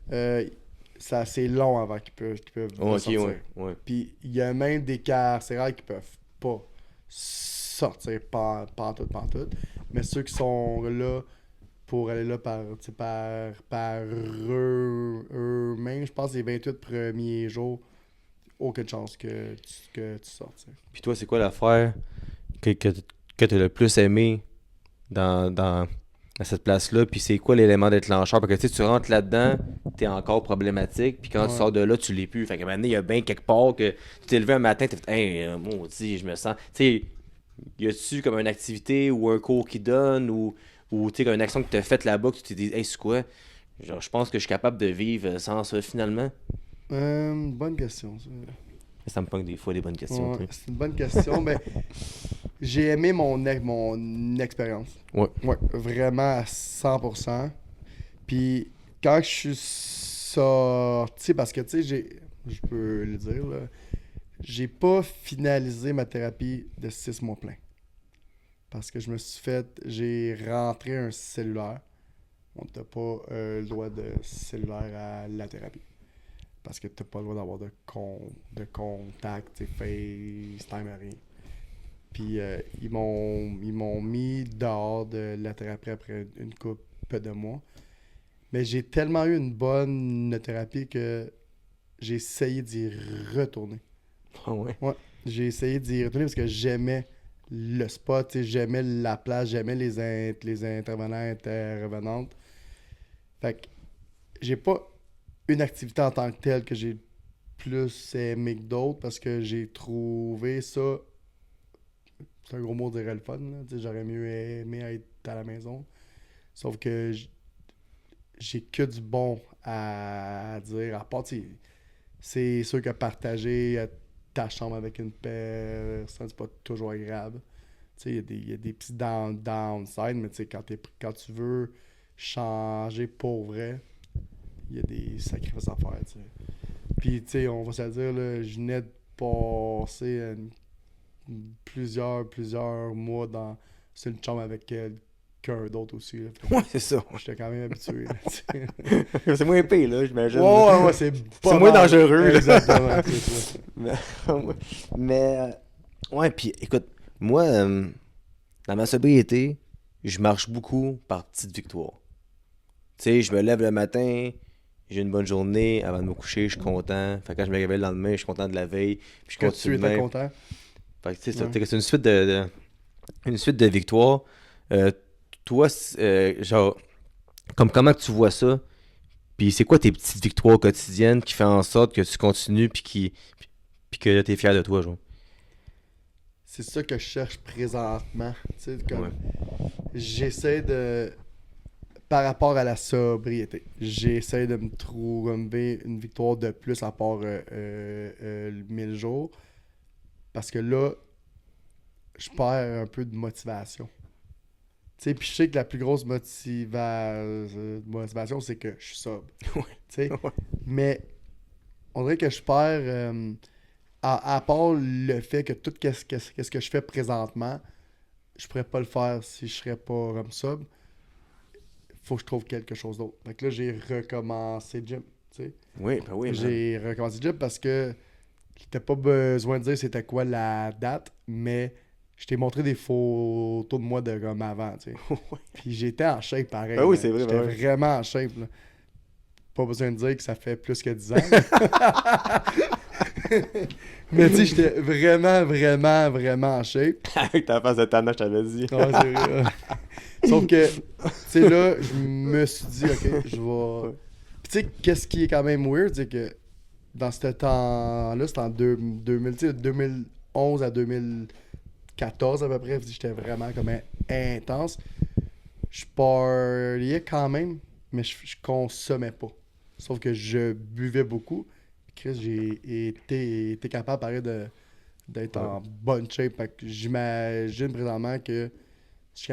c'est assez long avant qu'ils peuvent Oh, ok, sortir. ouais. Puis il y a même des carcérales qui peuvent pas sortir pantoute. Mais ceux qui sont là pour aller là par eux-mêmes, je pense que les 28 premiers jours, aucune chance que tu sortes. Tu sais. Puis toi, c'est quoi l'affaire que tu as le plus aimé dans cette place-là? Puis c'est quoi l'élément déclencheur? Parce que tu sais, tu rentres là-dedans, t'es encore problématique. Puis quand tu Ouais. sors de là, tu l'es plus. Fait qu'à un moment donné, il y a bien quelque part que tu t'es levé un matin, t'es fait, hey, maudit, je me sens. Tu sais, y a-tu comme une activité ou un cours qui donne ou tu sais, une action que tu as faite là-bas que tu t'es dit, hey, c'est quoi? Genre, je pense que je suis capable de vivre sans ça finalement. Bonne question, ça. Ça me pogne des fois des bonnes questions. Ouais, tu sais. c'est une bonne question. Mais j'ai aimé mon expérience. Ouais. Ouais, vraiment à 100%. Puis quand je suis sorti, parce que tu sais, je peux le dire, là, j'ai pas finalisé ma thérapie de 6 mois plein. Parce que j'ai rentré un cellulaire. On t'a pas le droit de cellulaire à la thérapie. Parce que t'as pas le droit d'avoir de contact, tu sais, FaceTime, rien. Puis ils m'ont mis dehors de la thérapie après une couple de mois. Mais j'ai tellement eu une bonne thérapie que j'ai essayé d'y retourner. Ah ouais. Ouais, j'ai essayé d'y retourner parce que j'aimais le spot, tu sais, j'aimais la place, j'aimais les intervenants, intervenantes. Fait que j'ai pas une activité en tant que telle que j'ai plus aimé que d'autres parce que j'ai trouvé ça. C'est un gros mot de dire le fun, là. Tu sais, j'aurais mieux aimé être à la maison. Sauf que j'ai que du bon à dire. À part, tu sais, c'est sûr que partager ta chambre avec une personne, c'est pas toujours agréable. Tu sais, il y a des petits downside, mais tu sais, quand tu veux changer pour vrai, il y a des sacrifices à faire, tu sais. Puis, tu sais, on va se le dire, là, je venais de passer plusieurs mois sur une chambre avec quelqu'un d'autre aussi. Là. Fait que Ouais, c'est ça. j'étais quand même habitué. Là, tu sais. C'est moins épais, là, j'imagine. Ouais, c'est pas C'est moins mal. dangereux, là. Exactement, c'est ça. Mais ouais, puis écoute, moi, dans ma sobriété, je marche beaucoup par petites victoires. Tu sais, je me lève le matin, j'ai une bonne journée, avant de me coucher, je suis content. Fait que quand je me réveille le lendemain, je suis content de la veille, puis je Que tu continue de étais même. content. Fait que tu sais, ça, Ouais. fait que c'est une suite de victoires. Euh, Toi, genre, comment que tu vois ça? Puis c'est quoi tes petites victoires quotidiennes qui font en sorte que tu continues puis que t'es fier de toi, genre? C'est ça que je cherche présentement. Tu sais, comme Ouais. j'essaie de. Par rapport à la sobriété, j'essaie de me trouver une victoire de plus à part le 1000 jours. Parce que là, je perds un peu de motivation. Tu sais, puis je sais que la plus grosse motivation, c'est que je suis sobre. Ouais. Tu sais, Ouais. mais on dirait que je perds, à part le fait que tout ce que je fais présentement je pourrais pas le faire si je serais pas comme ça. Faut que je trouve quelque chose d'autre. Donc là, j'ai recommencé le gym, tu sais. Oui, ben oui, man. J'ai recommencé le gym parce que t'as pas besoin de dire c'était quoi la date, mais je t'ai montré des photos de moi de comme avant, tu sais. Puis j'étais en shape pareil. Ben oui, là. c'est vrai, J'étais ben oui. vraiment en shape, là. Pas besoin de dire que ça fait plus que 10 ans. Là. Mais tu sais, j'étais vraiment en shape. Avec ta face de tannant, je t'avais dit. Ouais, c'est vrai. Sauf que, tu sais, là, je me suis dit, ok, je vais. Ouais. Puis tu sais, qu'est-ce qui est quand même weird, c'est que dans ce temps-là, c'était en 2000, tu sais, 2011 à 2014 à peu près, j'étais vraiment comme intense. Je parlais quand même, mais je consommais pas. Sauf que je buvais beaucoup. Chris, j'ai été capable, pareil, d'être Ouais. en bonne shape. Fait que j'imagine présentement que je suis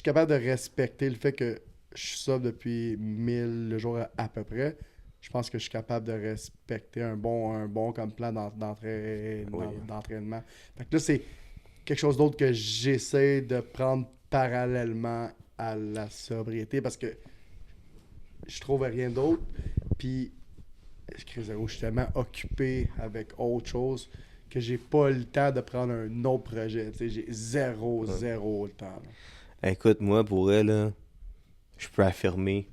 capable de respecter le fait que je suis sobre depuis 1000 jours à peu près. Je pense que je suis capable de respecter un bon comme plan Oui. d'entraînement. Fait que là, c'est quelque chose d'autre que j'essaie de prendre parallèlement à la sobriété parce que je trouve rien d'autre. Puis, je suis tellement occupé avec autre chose que j'ai pas le temps de prendre un autre projet. Tu sais, j'ai zéro le temps. Là. Écoute, moi, pour elle, là, je peux affirmer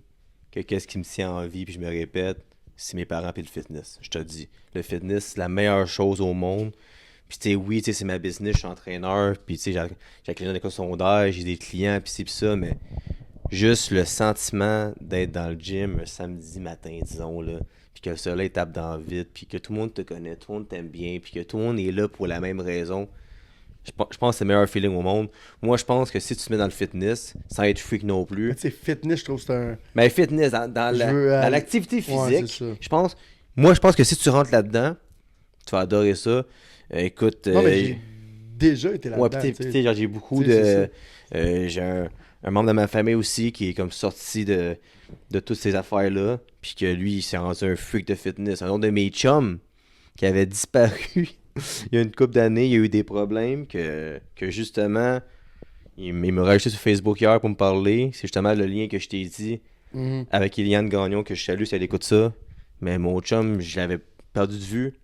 que qu'est-ce qui me tient en vie, puis je me répète, c'est mes parents puis le fitness. Je te dis, le fitness, c'est la meilleure chose au monde. Puis tu sais, oui, tu sais, c'est ma business, je suis entraîneur, puis tu sais, j'ai client d'école secondaire, j'ai des clients, puis c'est pis ça, mais juste le sentiment d'être dans le gym un samedi matin, disons, là, puis que le soleil tape dans le vide, puis que tout le monde te connaît, tout le monde t'aime bien, puis que tout le monde est là pour la même raison, je pense que c'est le meilleur feeling au monde. Moi, je pense que si tu te mets dans le fitness, sans être freak non Mais plus, tu sais, fitness, je trouve que c'est un. mais fitness, dans Je veux dans aller- l'activité Ouais, physique, c'est ça. je pense que si tu rentres là-dedans, tu vas adorer ça. Écoute, Non, mais j'ai déjà été ouais, là-dedans, pis tu t'sais, sais. genre, j'ai beaucoup Tu sais, c'est de. ça. J'ai un membre de ma famille aussi qui est comme sorti de toutes ces affaires-là. Puis que lui, il s'est rendu un freak de fitness. Un autre de mes chums qui avait disparu il y a une couple d'années, il y a eu des problèmes que justement, il m'a rajouté sur Facebook hier pour me parler. C'est justement le lien que je t'ai dit Mhm. avec Eliane Gagnon que je salue si elle écoute ça. Mais mon chum, je l'avais perdu de vue.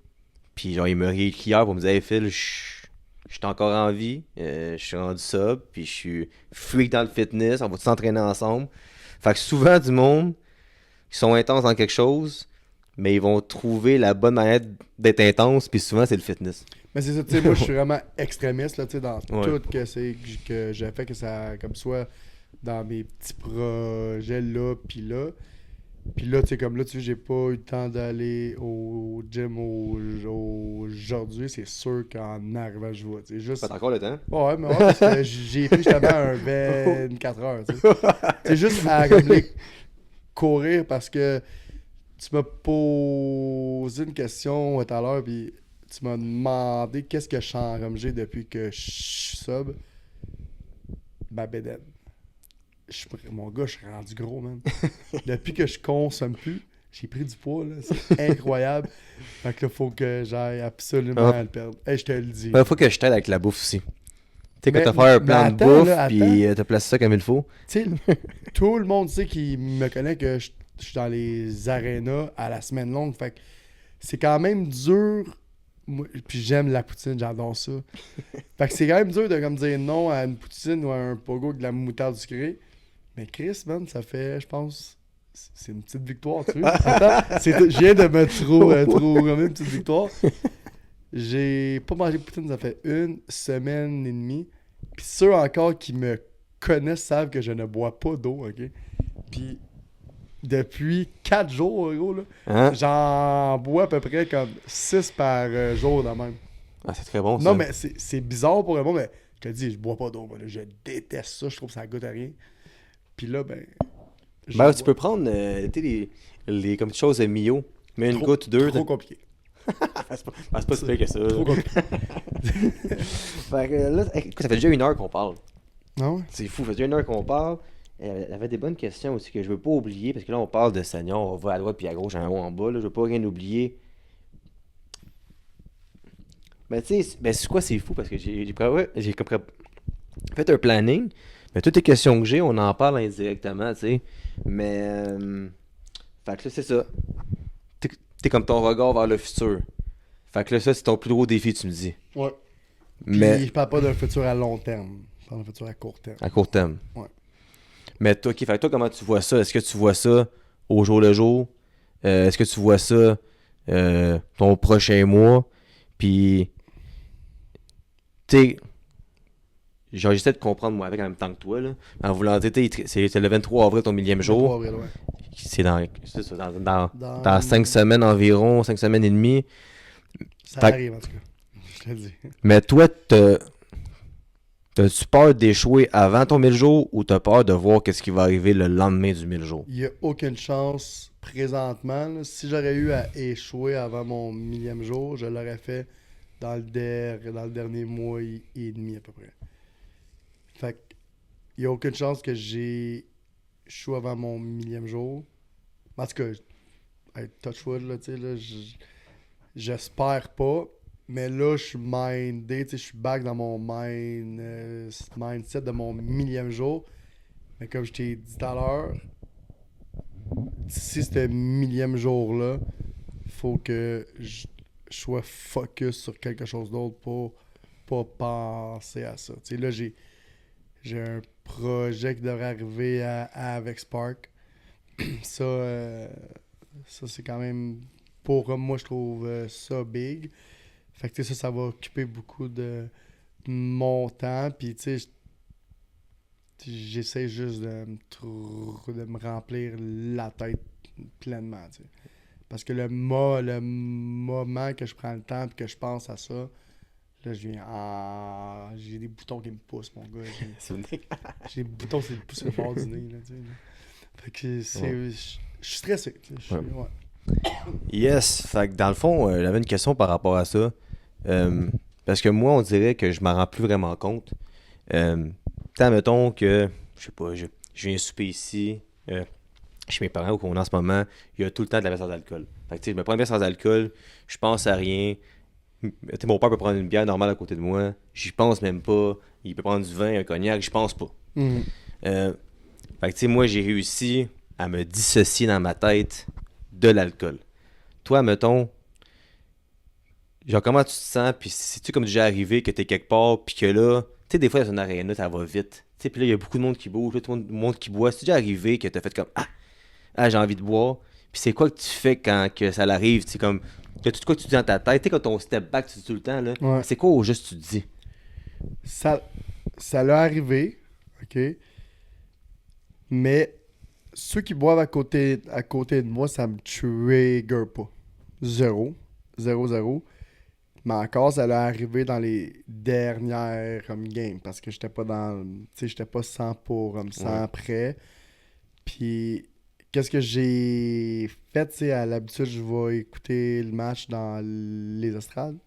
Puis genre, il m'a réécrit hier pour me dire Hey Phil, je suis encore en vie, je suis rendu sub, puis je suis freak dans le fitness, on va s'entraîner ensemble. Fait que souvent du monde qui sont intenses dans quelque chose, mais ils vont trouver la bonne manière d'être intense, puis souvent c'est le fitness. Mais c'est ça, tu sais, moi, je suis vraiment extrémiste, là, tu sais, dans Ouais. tout que j'ai fait, que ça, comme soit dans mes petits projets là, puis là. Puis là, tu sais, comme là, tu sais, j'ai pas eu le temps d'aller au gym aujourd'hui. C'est sûr qu'en arrivant, je vois. Tu sais, juste. Pas encore le temps. Ouais, mais ouais, parce que j'ai pris justement un 24 heures, tu sais. C'est juste à comme, courir parce que tu m'as posé une question tout à l'heure, puis tu m'as demandé qu'est-ce que je suis enromé depuis que je suis sub. Ma bédaine. Mon gars, je suis rendu gros, man. Depuis que je consomme plus, j'ai pris du poids, là. C'est incroyable. Fait que là, faut que j'aille absolument Ah. le perdre. Hey, je te le dis. Il faut que je t'aide avec la bouffe aussi. Tu sais, quand Mais- t'as fait un mais plan de attends, bouffe, là, puis t'as placé ça comme il faut. Tu sais, tout le monde sait qui me connaît que je suis dans les arénas à la semaine longue. Fait que c'est quand même dur. Moi, puis j'aime la poutine, j'adore ça. Fait que c'est quand même dur de comme dire non à une poutine ou à un pogo avec de la moutarde sucrée. Mais Chris, man, ça fait, je pense, c'est une petite victoire, tu vois. Attends, je viens de me trop comme une petite victoire. J'ai pas mangé de poutine, ça fait 1 semaine et demie. Puis ceux encore qui me connaissent savent que je ne bois pas d'eau, ok? Puis depuis 4 jours, gros, là, Hein? j'en bois à peu près comme 6 par jour, de même. Ah, c'est très bon, ça. Non, mais c'est bizarre pour le monde, mais je te dis, je bois pas d'eau, moi, là. Je déteste ça, je trouve que ça goûte à rien. Puis là, ben. je Ben, tu bois. peux prendre tu sais, les comme choses de Mio. Mets une Trop- goutte, deux. Trop compliqué. C'est pas si pire que ça. Trop compliqué. Fait que là, écoute, ça fait déjà 1 heure qu'on parle. Ah ouais? C'est fou, ça fait déjà 1 heure qu'on parle. Elle avait des bonnes questions aussi que je veux pas oublier, parce que là, on parle de senior, on va à droite puis à gauche, en haut, en bas, là, je veux pas rien oublier. Mais tu sais, ben c'est quoi, c'est fou, parce que j'ai Faites un planning. Mais toutes les questions que j'ai, on en parle indirectement, tu sais. Mais, fait que là, c'est ça. T'es comme ton regard vers le futur. Fait que là, ça, c'est ton plus gros défi, tu me dis. Ouais. Mais Puis je parle pas d'un futur à long terme. Je parle d'un futur à court terme. à court terme. Ouais. Mais toi, fait que toi, comment tu vois ça? Est-ce que tu vois ça au jour le jour? Est-ce que tu vois ça ton prochain mois? Puis, tu sais, genre, j'essaie de comprendre moi avec en même temps que toi, là. En voulant dire, c'est le 23 avril ton millième 23 jour. avril, ouais. C'est ça, Dans... dans 5 semaines environ, 5 semaines et demie. Ça Fait que- arrive, en tout cas. Je te le dis. Mais toi, t'as-tu peur d'échouer avant ton 1000 jours ou t'as peur de voir qu'est-ce qui va arriver le lendemain du 1000 jours? Il n'y a aucune chance présentement. Là. Si j'aurais eu à échouer avant mon millième jour, je l'aurais fait dans le dernier mois et demi à peu près. Fait que, il n'y a aucune chance que j'échoue avant mon millième jour. En tout cas, hey, touch wood, là, tu sais, là, j'espère pas. Mais là, je suis mindé, tu sais, je suis back dans mon mindset de mon millième jour. Mais comme je t'ai dit tout à l'heure, d'ici ce millième jour-là, faut que je sois focus sur quelque chose d'autre pour pas penser à ça. Tu sais, là, j'ai un projet qui devrait arriver avec Spark. Ça, ça c'est quand même, pour moi, je trouve ça big. Fait que tu sais, ça va occuper beaucoup de mon temps. Puis tu sais, j'essaie juste de me remplir la tête pleinement. Tu sais. Parce que le moment que je prends le temps et que je pense à ça, là, je viens. Ah, j'ai des boutons qui me poussent, mon gars. J'ai des boutons, c'est le pouce le fort du nez. Là, tu sais, là. Fait que c'est. Ouais. Je suis stressé. Tu sais, ouais. Yes, fait que dans le fond, j'avais une question par rapport à ça. Parce que moi, on dirait que je m'en rends plus vraiment compte. Tant mettons que, je sais pas, je viens souper ici, chez mes parents, où on est en ce moment, il y a tout le temps de la bière sans alcool. Fait que tu sais, je me prends une bière sans alcool, je pense à rien. Tu sais, mon père peut prendre une bière normale à côté de moi, j'y pense même pas. Il peut prendre du vin, un cognac, j'y pense pas. Mhm. Euh, Fait que tu sais, moi, j'ai réussi à me dissocier dans ma tête de l'alcool. Toi, mettons, genre, comment tu te sens, puis c'est-tu comme déjà arrivé que t'es quelque part, puis que là, tu sais, des fois, dans une aréna, ça va vite. Tu sais, puis là, il y a beaucoup de monde qui bouge, là, tout le monde qui boit. C'est déjà arrivé que t'as fait comme, j'ai envie de boire. Puis c'est quoi que tu fais quand que ça l'arrive, tu sais, comme, t'as tout quoi que tu dis dans ta tête, tu sais, quand ton step back, tu dis tout le temps, là, Ouais. c'est quoi au juste tu te dis? Ça, ça l'a arrivé, OK? Mais ceux qui boivent à côté de moi, ça me trigger pas. Zéro. Zéro, zéro. Mais encore, ça l'a arrivé dans les dernières games parce que j'étais pas dans. Tu sais, j'étais pas 100 pour 100 Ouais. près. Puis, qu'est-ce que j'ai fait? Tu sais, à l'habitude, je vais écouter le match dans les estrades.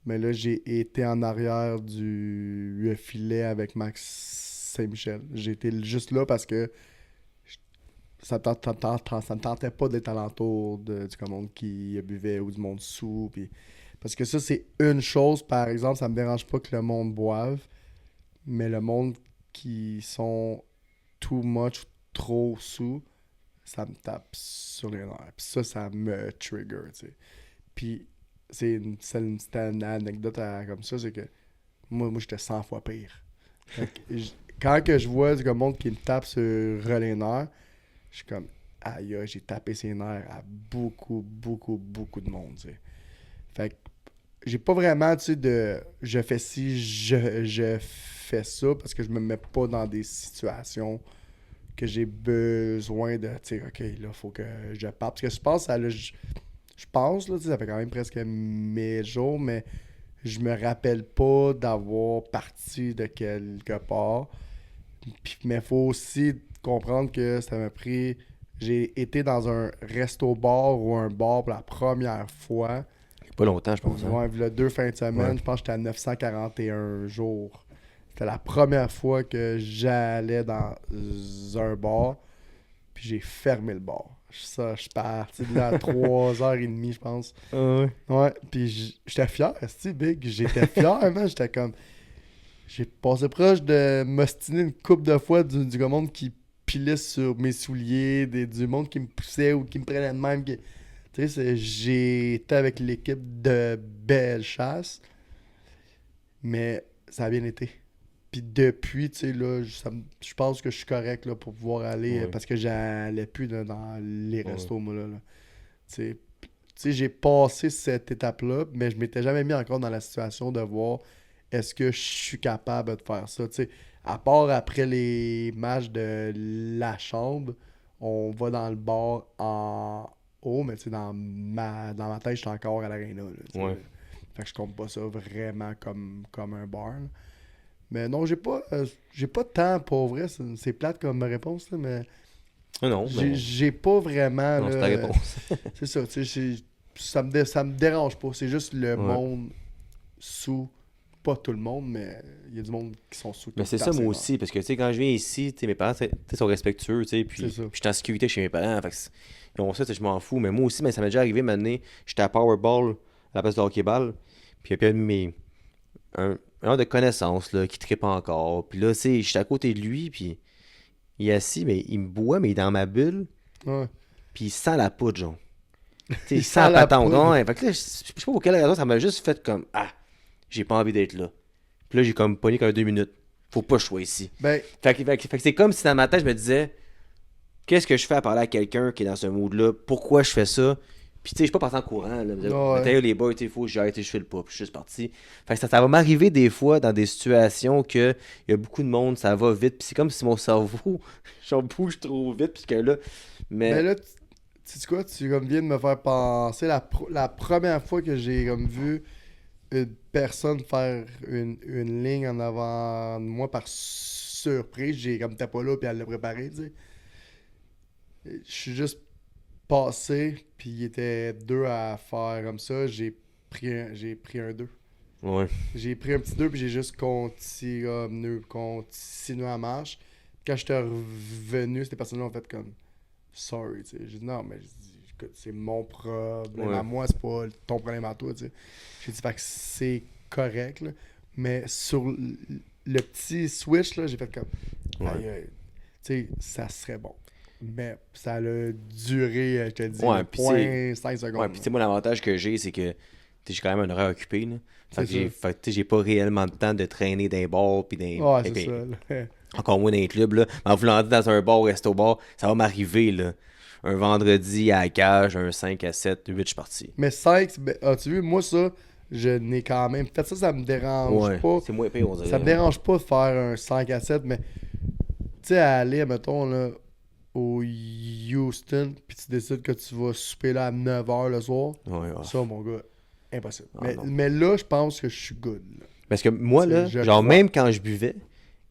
Mais là, j'ai été en arrière du filet avec Max Saint-Michel. J'ai été juste là parce que ça me tentait pas d'être alentour du monde qui buvait ou du monde sous. Puis... Parce que ça, c'est une chose, par exemple, ça me dérange pas que le monde boive, mais le monde qui sont too much, trop sous, ça me tape sur les nerfs. Puis ça me trigger, tu sais. Puis c'est une petite anecdote comme ça, c'est que moi j'étais 100 fois pire. Fait que quand que je vois du monde qui me tape sur les nerfs, je suis comme, aïe, j'ai tapé ses nerfs à beaucoup, beaucoup, beaucoup de monde, tu sais. Fait que j'ai pas vraiment, tu sais, de je fais ci, je fais ça, parce que je me mets pas dans des situations que j'ai besoin de, tu sais, ok, là, faut que je parte. Parce que je pense, je pense, là, tu sais, ça fait quand même presque 1000 jours, mais je me rappelle pas d'avoir parti de quelque part. Mais faut aussi comprendre que ça m'a pris. J'ai été dans un resto-bar ou un bar pour la première fois. Pas longtemps, je pense, hein? Ouais, il y a 2 fins de semaine, Ouais. je pense que j'étais à 941 jours. C'était la première fois que j'allais dans un bar, puis j'ai fermé le bar. Ça, je suis parti de là à 3h30, je pense. Ouais. Ouais, puis j'étais fier, c'est big. J'étais fier, man. J'étais comme. J'ai passé proche de m'ostiner une couple de fois du monde qui pilait sur mes souliers, du monde qui me poussait ou qui me prenait de même. Tu sais, j'ai été avec l'équipe de Bellechasse, mais ça a bien été. Puis depuis, tu sais, là, je pense que je suis correct là, pour pouvoir aller, parce que j'allais plus dans les restos, moi, là. Tu sais, j'ai passé cette étape-là, mais je m'étais jamais mis encore dans la situation de voir est-ce que je suis capable de faire ça. Tu sais, à part après les matchs de la chambre, on va dans le bar en haut, mais tu sais, dans ma tête, je suis encore à l'aréna. Fait que je compte pas ça vraiment comme un bar. Là. Mais non, j'ai pas de temps pour vrai. C'est plate comme réponse, là, mais Non, mais j'ai pas vraiment. non, Là, c'est ta réponse. c'est ça, tu sais, ça me dérange pas. C'est juste le monde sous. Pas tout le monde, mais il y a du monde qui sont sous. Mais c'est ça, moi aussi, parce que, tu sais, quand je viens ici, tu sais, mes parents, tu sais, sont respectueux, tu sais, puis je suis en sécurité chez mes parents, fait que ils ont ça, tu sais, je m'en fous. Mais moi aussi, mais ça m'est déjà arrivé, maintenant, j'étais à Powerball, à la place de hockey-ball, puis il y a un de connaissances, là, qui trippe encore. Puis là, tu sais, j'étais à côté de lui, puis il est assis, mais il me boit, mais il est dans ma bulle, puis il sent la poudre, genre. Tu sais, il sent la patente. Ouais, fait que là, je sais pas pour quelle raison, ça m'a juste fait comme, j'ai pas envie d'être là. Puis là, j'ai comme pogné comme 2 minutes. Faut pas que je sois ici. Ben, fait que c'est comme si dans ma tête, je me disais, qu'est-ce que je fais à parler à quelqu'un qui est dans ce mood-là? Pourquoi je fais ça? Puis tu sais, je suis pas parti en courant. Là. Les boys, il faut que j'arrête, je fais le pas. Puis je suis juste parti. Fait que ça va m'arriver des fois dans des situations que il y a beaucoup de monde, ça va vite. Puis c'est comme si mon cerveau, j'en bouge trop vite. Puis que là, mais là, tu sais quoi? Tu viens de me faire penser la première fois que j'ai comme vu une personne faire une ligne en avant de moi par surprise, j'ai comme t'es pas là puis elle l'a préparé, tu sais. Je suis juste passé puis il était deux à faire comme ça, j'ai pris un 2. Ouais. J'ai pris un petit 2 puis j'ai juste continué à marche. Quand j'étais revenu, ces personnes-là ont fait comme sorry, tu sais. J'ai dit non, mais écoute, c'est mon problème à moi, c'est pas ton problème à toi, tu sais. J'ai dit, fait que c'est correct, là. Mais sur le petit switch, là, j'ai fait comme, tu sais, ça serait bon. Mais ça a duré, je te dis, 0.5 secondes. Ouais, puis tu sais, moi, l'avantage que j'ai, c'est que j'ai quand même un horaire occupé, là. Fait que j'ai pas réellement de temps de traîner dans les bars, puis dans c'est ça, encore moins dans les clubs, là. Mais en voulant dire dans un bar, resto-bar, ça va m'arriver, là. Un vendredi à la cage, un 5 à 7, 8, je suis parti. Mais 5, as-tu vu, moi, ça, je n'ai quand même fait ça me dérange pas. C'est moins pire, on dirait. Ça me dérange pas de faire un 5 à 7, mais tu sais, aller, mettons, là, au Houston, puis tu décides que tu vas souper là à 9h le soir, ça, mon gars, impossible. Mais là, je pense que je suis good. Là. Parce que moi, là, genre, même quand je buvais,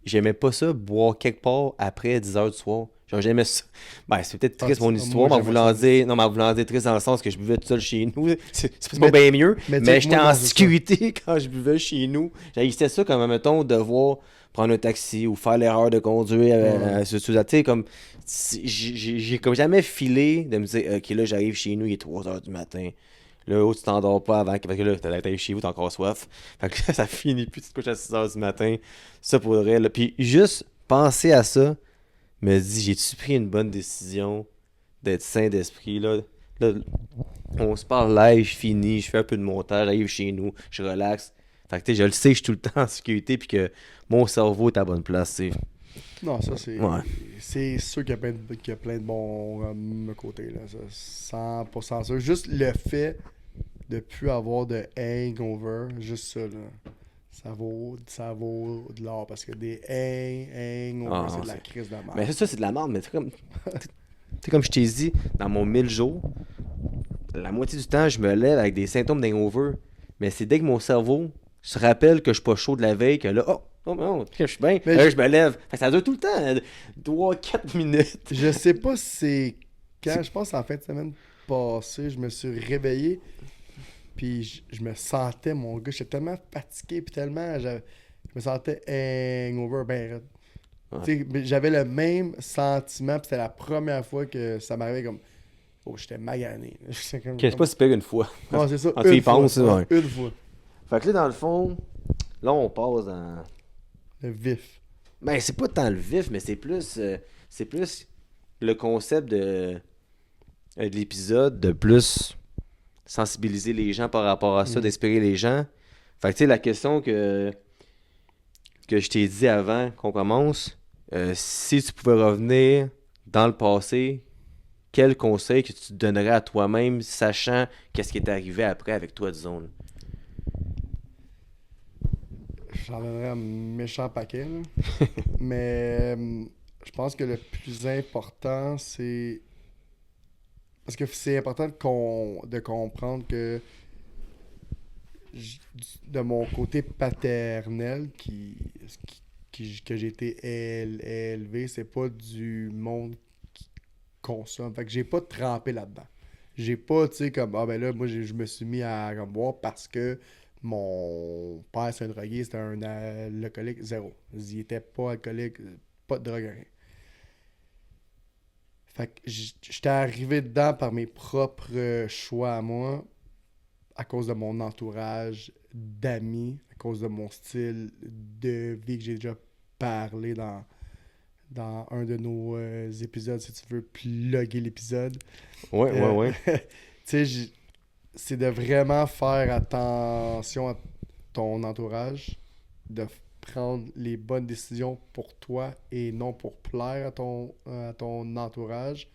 j'aimais pas ça, boire quelque part après 10h du soir. Genre, j'aimais ça. Ben, c'est peut-être triste mon histoire, mais en voulant dire triste dans le sens que je buvais tout seul chez nous. C'est pas bien mieux, mais j'étais en sécurité quand je buvais chez nous. J'haïssais ça comme, mettons, devoir prendre un taxi ou faire l'erreur de conduire. Tu sais, comme, j'ai comme jamais filé de me dire, OK, là, j'arrive chez nous, il est 3h du matin. Là, tu t'endors pas avant, parce que là, t'arrives chez vous, t'as encore soif. Fait que là, ça finit plus, tu te couches à 6h du matin. Ça pourrait, là. Puis juste penser à ça, me dit, j'ai-tu pris une bonne décision d'être sain d'esprit, là? Là, on se parle live, je finis, je fais un peu de montage, j'arrive chez nous, je relaxe. Fait que, tu sais, je le sais, je suis tout le temps en sécurité, puis que mon cerveau est à la bonne place, tu sais. Non, ça, c'est... Ouais. C'est sûr qu'il y a plein de bons côtés, là. Ça, 100% sûr. Juste le fait de plus avoir de hangover, juste ça, là. Ça vaut de l'or parce que des hangovers, c'est de la crise de la merde. Mais ça, c'est de la merde, mais comme je t'ai dit, dans mon 1000 jours, la moitié du temps, je me lève avec des symptômes d'hangover. Mais c'est dès que mon cerveau se rappelle que je suis pas chaud de la veille, que là, non, je suis bien, je me lève. Fait que ça dure tout le temps, 3-4 minutes. Je sais pas si c'est quand, je pense en fin de semaine passée, je me suis réveillé. Puis je me sentais, mon gars, j'étais tellement fatigué, puis tellement, je me sentais hangover, ben raide. J'avais le même sentiment, puis c'était la première fois que ça m'arrivait comme, j'étais magané. C'est pas si pire une fois. Non, c'est ça, une fois. Une fois. Fait que là, dans le fond, là, on passe dans Le vif. Ben, c'est pas tant le vif, mais c'est plus le concept de l'épisode, de plus sensibiliser les gens par rapport à ça, d'inspirer les gens. Fait que, tu sais, la question que je t'ai dit avant qu'on commence, si tu pouvais revenir dans le passé, quel conseil que tu te donnerais à toi-même, sachant qu'est-ce qui est arrivé après avec toi, disons, là? J'en donnerais un méchant paquet, là. Mais je pense que le plus important, c'est. Parce que c'est important de comprendre que j- de mon côté paternel, que j'ai été élevé, c'est pas du monde qui consomme. Fait que j'ai pas trempé là-dedans. J'ai pas, tu sais, comme, ah ben là, moi, je me suis mis à comme, boire parce que mon père, c'est un drogué, c'était un alcoolique, zéro. Il était pas alcoolique, pas de drogue, rien. Fait que j'étais arrivé dedans par mes propres choix à moi, à cause de mon entourage d'amis, à cause de mon style de vie que j'ai déjà parlé dans un de nos épisodes, si tu veux plugger l'épisode. Ouais, ouais, Euh, ouais. tu sais, c'est de vraiment faire attention à ton entourage, de prendre les bonnes décisions pour toi et non pour plaire à ton entourage.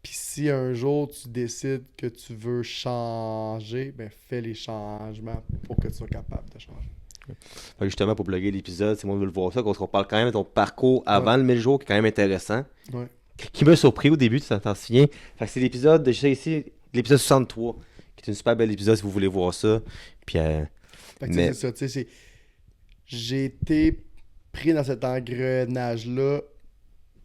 Puis si un jour tu décides que tu veux changer, ben fais les changements pour que tu sois capable de changer. Fait que justement, pour plugger l'épisode, c'est moi qui veux le voir ça, qu'on parle quand même de ton parcours Ouais, avant le 1000 jours, qui est quand même intéressant. ouais. Qui m'a surpris au début, tu t'en souviens. Fait que c'est l'épisode, je sais ici, l'épisode 63, qui est une super belle épisode si vous voulez voir ça. Puis, Fait que tu sais, mais, c'est ça, tu sais, j'ai été pris dans cet engrenage-là,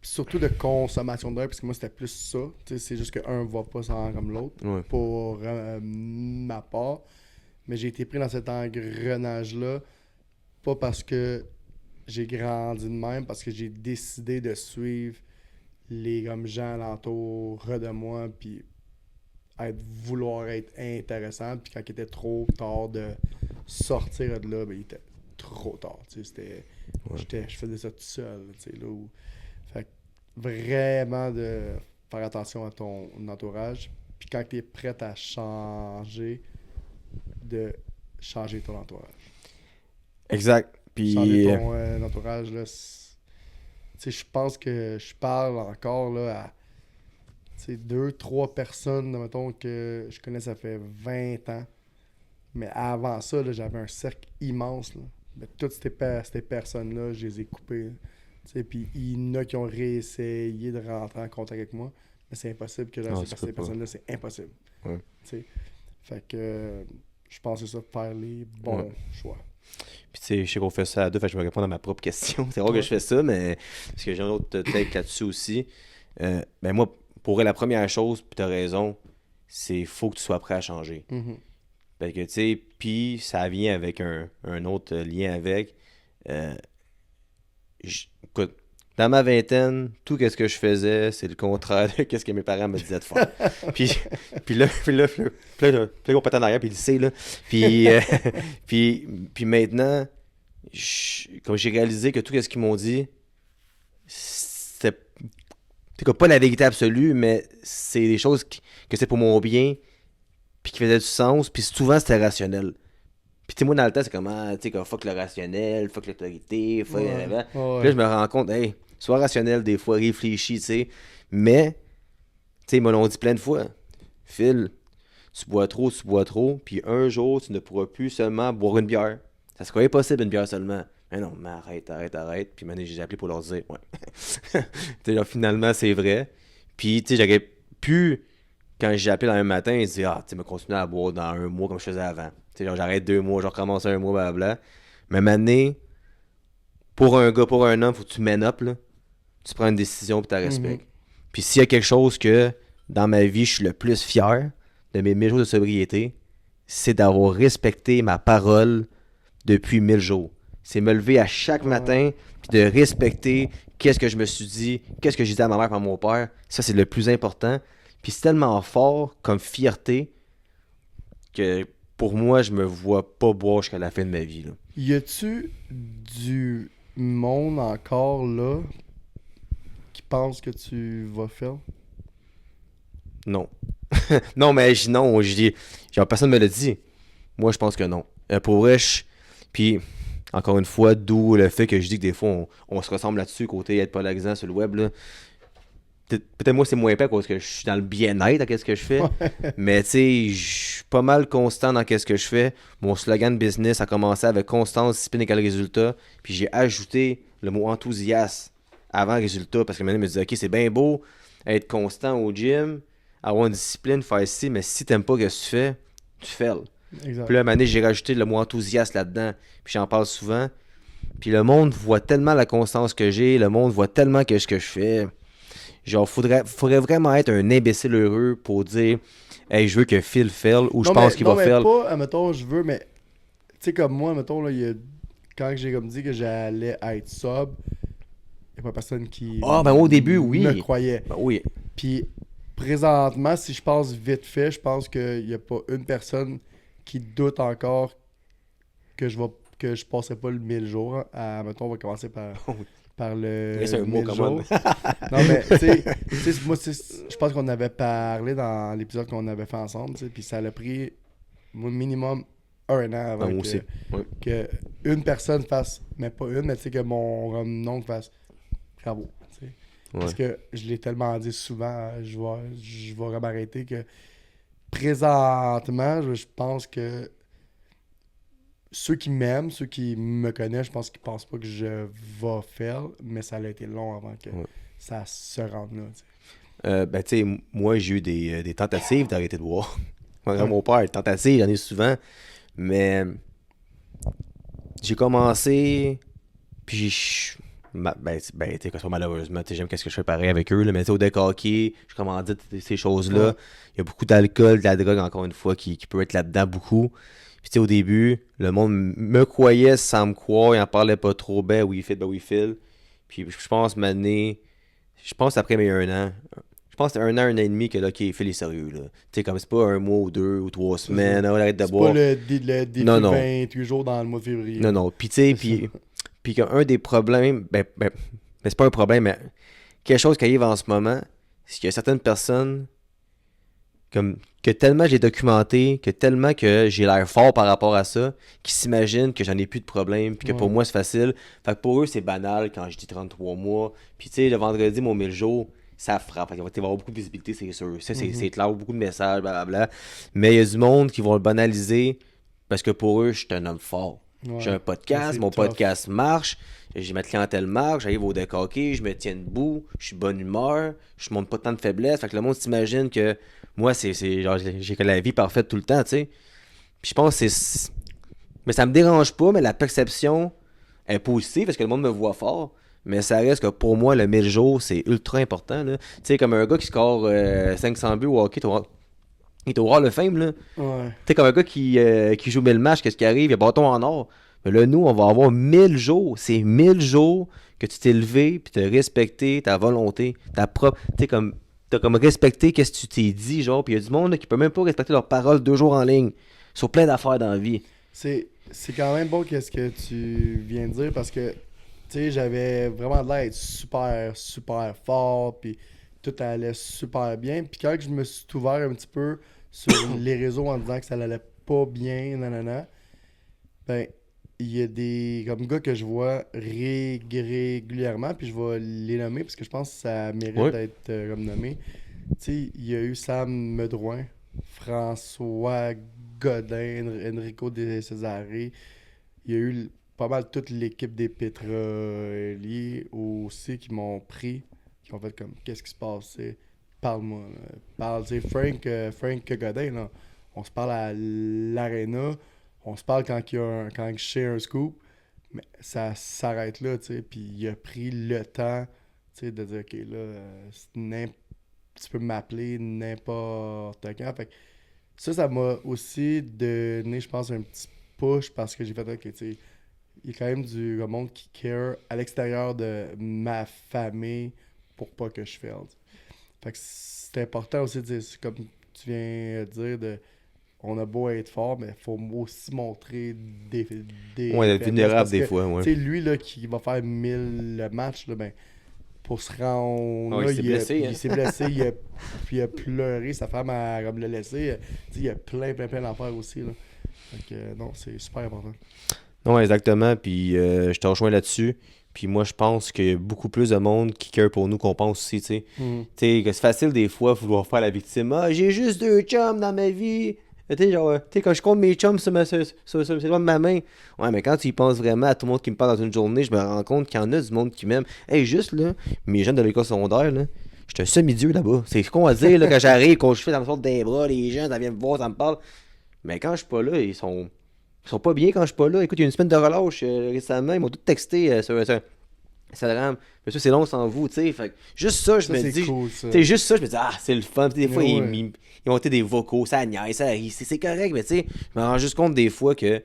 surtout de consommation d'air, parce que moi c'était plus ça, tu sais, c'est juste qu'un va pas sans comme l'autre, ouais. pour ma part. Mais j'ai été pris dans cet engrenage-là, pas parce que j'ai grandi de même, parce que j'ai décidé de suivre les comme gens alentour de moi, puis vouloir être intéressant, puis quand il était trop tard de sortir de là, ben, il était trop tard, tu sais, c'était... Ouais. Je faisais ça tout seul, tu sais, là, fait que vraiment de faire attention à ton entourage, puis quand tu es prêt à changer, de changer ton entourage. Exact. Changer Puis, ton entourage, là, tu sais, je pense que je parle encore, là, à, tu sais, 2, 3 personnes, mettons, que je connais, ça fait 20 ans. Mais avant ça, là, j'avais un cercle immense, là. Mais toutes ces personnes-là, je les ai coupées, là. Tu sais, puis il y en a qui ont réessayé de rentrer en contact avec moi, mais c'est impossible que non, j'aille tu ces peux pas. personnes-là, c'est impossible. Ouais. Tu sais. Fait que je pense que c'est ça, faire les bons Ouais. choix. Puis, tu sais, je sais qu'on fait ça à deux, fait que je vais répondre à ma propre question. C'est rare que Ouais. je fais ça, mais parce que j'ai un autre take là-dessus aussi. Ben, moi, pour la première chose, puis t'as raison, c'est faut que tu sois prêt à changer. Mhm. Parce que, tu sais, puis ça vient avec un autre lien avec. Euh, Écoute, dans ma vingtaine, tout ce que je faisais, c'est le contraire de ce que mes parents me disaient de faire. Puis, puis là, on pète en arrière, puis il le sait, là. Puis, puis maintenant, comme j'ai réalisé que tout ce qu'ils m'ont dit, c'était pas la vérité absolue, mais c'est des choses que c'est pour mon bien, puis qui faisaient du sens, puis souvent c'était rationnel. Puis tu sais, moi dans le temps, c'est comme, ah, tu sais, comme fuck le rationnel, fuck l'autorité, fuck. Ouais. Puis là, je me rends compte, hey, sois rationnel des fois, réfléchis, tu sais. Mais, tu sais, ils me l'ont dit plein de fois. Phil, tu bois trop, puis un jour, tu ne pourras plus seulement boire une bière. Ça serait impossible une bière seulement. Mais non, mais arrête. Puis maintenant, j'ai appelé pour leur dire, ouais. Tu sais, là, finalement, c'est vrai. Puis, tu sais, j'aurais pu, quand j'ai appelé dans un matin, ils disaient, ah, tu sais, me continuer à boire dans un mois comme je faisais avant. Tu sais, genre, j'arrête 2 mois, je recommence un mois, blablabla. Mais maintenant, pour un gars, pour un homme, faut que tu man up, là. Tu prends une décision puis tu la Mhm. respectes. Puis s'il y a quelque chose que, dans ma vie, je suis le plus fier de mes 1000 jours de sobriété, c'est d'avoir respecté ma parole depuis 1000 jours. C'est me lever à chaque Ouais. matin puis de respecter qu'est-ce que je me suis dit, qu'est-ce que j'ai dit à ma mère et à mon père. Ça, c'est le plus important. Puis c'est tellement fort comme fierté que pour moi, je me vois pas boire jusqu'à la fin de ma vie. Là. Y a-tu du monde encore là qui pense que tu vas faire? Non. Non, mais non, je dis, genre, personne me l'a dit. Moi, je pense que non. Pour vrai, puis, encore une fois, d'où le fait que je dis que des fois, on se ressemble là-dessus, côté être polarisant sur le web, là. Peut-être moi, c'est moins épais parce que je suis dans le bien-être à ce que je fais. Mais tu sais, je suis pas mal constant dans ce que je fais. Mon slogan de business a commencé avec constance, discipline égale résultat. Puis j'ai ajouté le mot enthousiasme avant résultat parce que maintenant, je me disais, OK, c'est bien beau être constant au gym, avoir une discipline, faire ci, mais si t'aimes pas ce que tu fais, tu fais. Exact. Puis là, à un moment donné, j'ai rajouté le mot enthousiasme là-dedans. Puis j'en parle souvent. Puis le monde voit tellement la constance que j'ai, le monde voit tellement que ce que je fais. Genre, faudrait vraiment être un imbécile heureux pour dire hey, je veux que Phil fail ou je pense qu'il va non, mais fail. pas, admettons, je veux, mais tu sais, comme moi, admettons, là, quand j'ai comme dit que j'allais être sub, il n'y a pas personne qui Ah, ben au début, me oui. croyait. Ben oui. Puis présentement, si je pense vite fait, je pense qu'il n'y a pas une personne qui doute encore que je passerai pas le 1000 jours. Mettons, on va commencer par le C'est un mot 1000 commun. jours. Non, mais moi, je pense qu'on avait parlé dans l'épisode qu'on avait fait ensemble, puis ça a pris minimum un an Ben, avant moi aussi. Ouais. que une personne fasse, mais pas une, mais tu sais, que mon oncle fasse bravo. Tu sais. Parce Ouais. que je l'ai tellement dit souvent, je vais vraiment arrêter que présentement, je pense que ceux qui m'aiment, ceux qui me connaissent, je pense qu'ils pensent pas que je vais faire, mais ça a été long avant que Ouais. ça se rende là. Tu sais. Ben, tu sais, moi, j'ai eu des tentatives d'arrêter de boire. Ouais. Mon père, tentatives, j'en ai souvent. Mais j'ai commencé, puis tu sais, malheureusement, tu sais, j'aime qu'est-ce que je fais pareil avec eux, là, mais tu sais, au deck hockey, je commandite ces choses-là. Ouais. Il y a beaucoup d'alcool, de la drogue, encore une fois, qui peut être là-dedans beaucoup. Puis tu sais, au début, le monde me croyait sans me croire, il en parlait pas trop, ben oui, il file. Puis je pense je pense après mes un an, je pense que c'était un an et demi que là, OK, Phil est sérieux, là. Tu sais, comme c'est pas un mois ou deux ou trois C'est ça. semaines, on arrête de C'est pas boire. le défi Non, non. 28 jours dans le mois de février. Non, là. non. Puis, tu sais, C'est ça. puis qu'un des problèmes, mais c'est pas un problème, mais quelque chose qui arrive en ce moment, c'est qu'il y a certaines personnes, comme, que tellement j'ai documenté, que tellement que j'ai l'air fort par rapport à ça, qui s'imaginent que j'en ai plus de problème, puis que pour Ouais. moi c'est facile. Fait que pour eux, c'est banal quand je dis 33 mois. Puis, tu sais, le vendredi, mon 1000 jours, ça frappe. Fait qu'il va y avoir beaucoup de visibilité, c'est sûr. Ça, c'est Mhm. clair, beaucoup de messages, blablabla. Mais il y a du monde qui vont le banaliser parce que pour eux, je suis un homme fort. J'ai Ouais. un Mais podcast, c'est mon tough. podcast marche, j'ai ma clientèle marche, j'arrive au deck hockey, je me tiens debout, je suis de bonne humeur, je montre pas tant de faiblesse. Fait que le monde s'imagine que moi, genre, j'ai que la vie parfaite tout le temps, tu sais. Puis je pense que c'est. Mais ça me dérange pas, mais la perception est positive parce que le monde me voit fort. Mais ça reste que pour moi, le 1000 jours, c'est ultra important. Là. Tu sais, comme un gars qui score 500 buts au hockey, il est au Hall of Fame. Là. Tu Ouais. sais, comme un gars qui joue 1000 matchs, qu'est-ce qui arrive? Il y a bâton en or. Mais là, nous, on va avoir 1000 jours. C'est 1000 jours que tu t'es levé puis t'as respecté ta volonté, ta propre. Tu sais, comme. T'as comme respecté qu'est-ce que tu t'es dit, genre. Puis il y a du monde là, qui peut même pas respecter leurs paroles 2 jours en ligne. Sur plein d'affaires dans la vie. C'est quand même bon qu'est-ce que tu viens de dire parce que tu sais j'avais vraiment de l'air d'être super super fort puis tout allait super bien puis quand je me suis ouvert un petit peu sur les réseaux en disant que ça allait pas bien nanana ben il y a des comme gars que je vois régulièrement puis je vais les nommer parce que je pense que ça mérite Ouais. d'être comme nommé. Tu sais, il y a eu Sam Medrouin, François Godin, Enrico De Cesare. Il y a eu pas mal toute l'équipe des pétroliers aussi qui m'ont pris, qui ont fait comme qu'est-ce qui se passe, tu sais, parle-moi. Parle, tu sais, Frank Godin, là, on se parle à l'aréna, on se parle quand je sais un scoop, mais ça s'arrête là, tu sais, puis il a pris le temps, tu sais, de dire, ok, là, tu peux m'appeler n'importe quand. Fait que ça m'a aussi donné, je pense, un petit push parce que j'ai fait, ok, tu sais, il y a quand même du monde qui care à l'extérieur de ma famille pour pas que je faille. Fait que c'est important aussi de dire, comme tu viens de dire, on a beau être fort, mais il faut aussi montrer des Ouais, être vulnérable des fois, Tu ouais. sais, lui, là, qui va faire 1000 le match, là, ben, pour se rendre Ouais, là, il s'est blessé, hein. il s'est blessé, puis il a pleuré, sa femme a comme le laissé. Tu sais, il y a plein d'affaires aussi, là. Donc, non, c'est super important. Non, exactement. Puis je te rejoins là-dessus. Puis moi, je pense qu'il y a beaucoup plus de monde qui care pour nous qu'on pense aussi, tu sais. Mhm. Tu sais, que c'est facile des fois vouloir faire la victime. Ah, j'ai juste 2 chums dans ma vie. Tu sais, genre, tu sais, quand je compte mes chums sur le doigt de ma main. Ouais, mais quand tu y penses vraiment à tout le monde qui me parle dans une journée, je me rends compte qu'il y en a du monde qui m'aime. Hey, juste là, mes jeunes de l'école secondaire, là, je suis un semi-dieu là-bas. C'est con à dire, là, quand j'arrive, quand je fais, ça me sort des bras, les gens, ça vient me voir, ça me parle. Mais quand je suis pas là, ils sont pas bien quand je suis pas là. Écoute, il y a une semaine de relâche récemment, ils m'ont tout texté sur Instagram. Monsieur, c'est long sans vous, tu sais. Fait que juste ça, je Ça, me c'est dis. cool, ça. Tu sais, juste ça, je me dis, ah, c'est le fun. Puis des fois, Mais ouais. ils ont été des vocaux, ça niaise, ça rit, c'est correct, mais tu sais, je me rends juste compte des fois que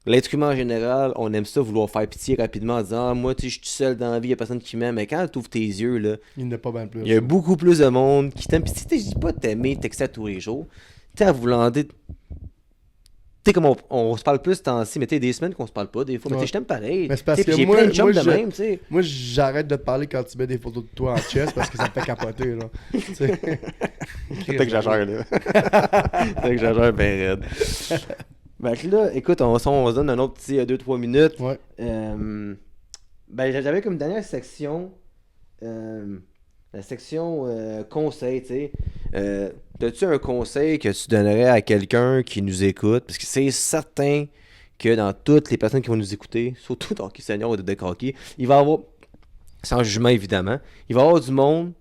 l'être humain en général, on aime ça, vouloir faire pitié rapidement en disant, ah, moi, tu sais, je suis tout seul dans la vie, il y a personne qui m'aime. Mais quand tu ouvres tes yeux, là, Il n'est pas bien plus. il y a beaucoup plus de monde qui t'aime. Puis, tu sais, je dis pas de t'aimer, texter à tous les jours. Tu sais, à vouloir dire. Tu sais, comme on se parle plus ce temps-ci, mais tu sais, des semaines qu'on se parle pas, des fois. Mais tu sais, Ouais. je t'aime pareil. Mais c'est parce Tu sais, puis que j'ai moi- plein de chums moi, de même, tu sais. Moi, j'arrête de te parler quand tu mets des photos de toi en chest parce que ça me fait capoter, là. Tu sais. Peut-être que j'exagère, là. Peut-être que j'exagère bien raide. Ben que là, écoute, on se donne un autre petit 2-3 minutes. Ouais. Ben j'avais comme dernière section, la section conseil, tu sais. As-tu un conseil que tu donnerais à quelqu'un qui nous écoute? Parce que c'est certain que dans toutes les personnes qui vont nous écouter, surtout dans Hockey Senior ou de Deck Hockey, il va y avoir, sans jugement évidemment, il va y avoir du monde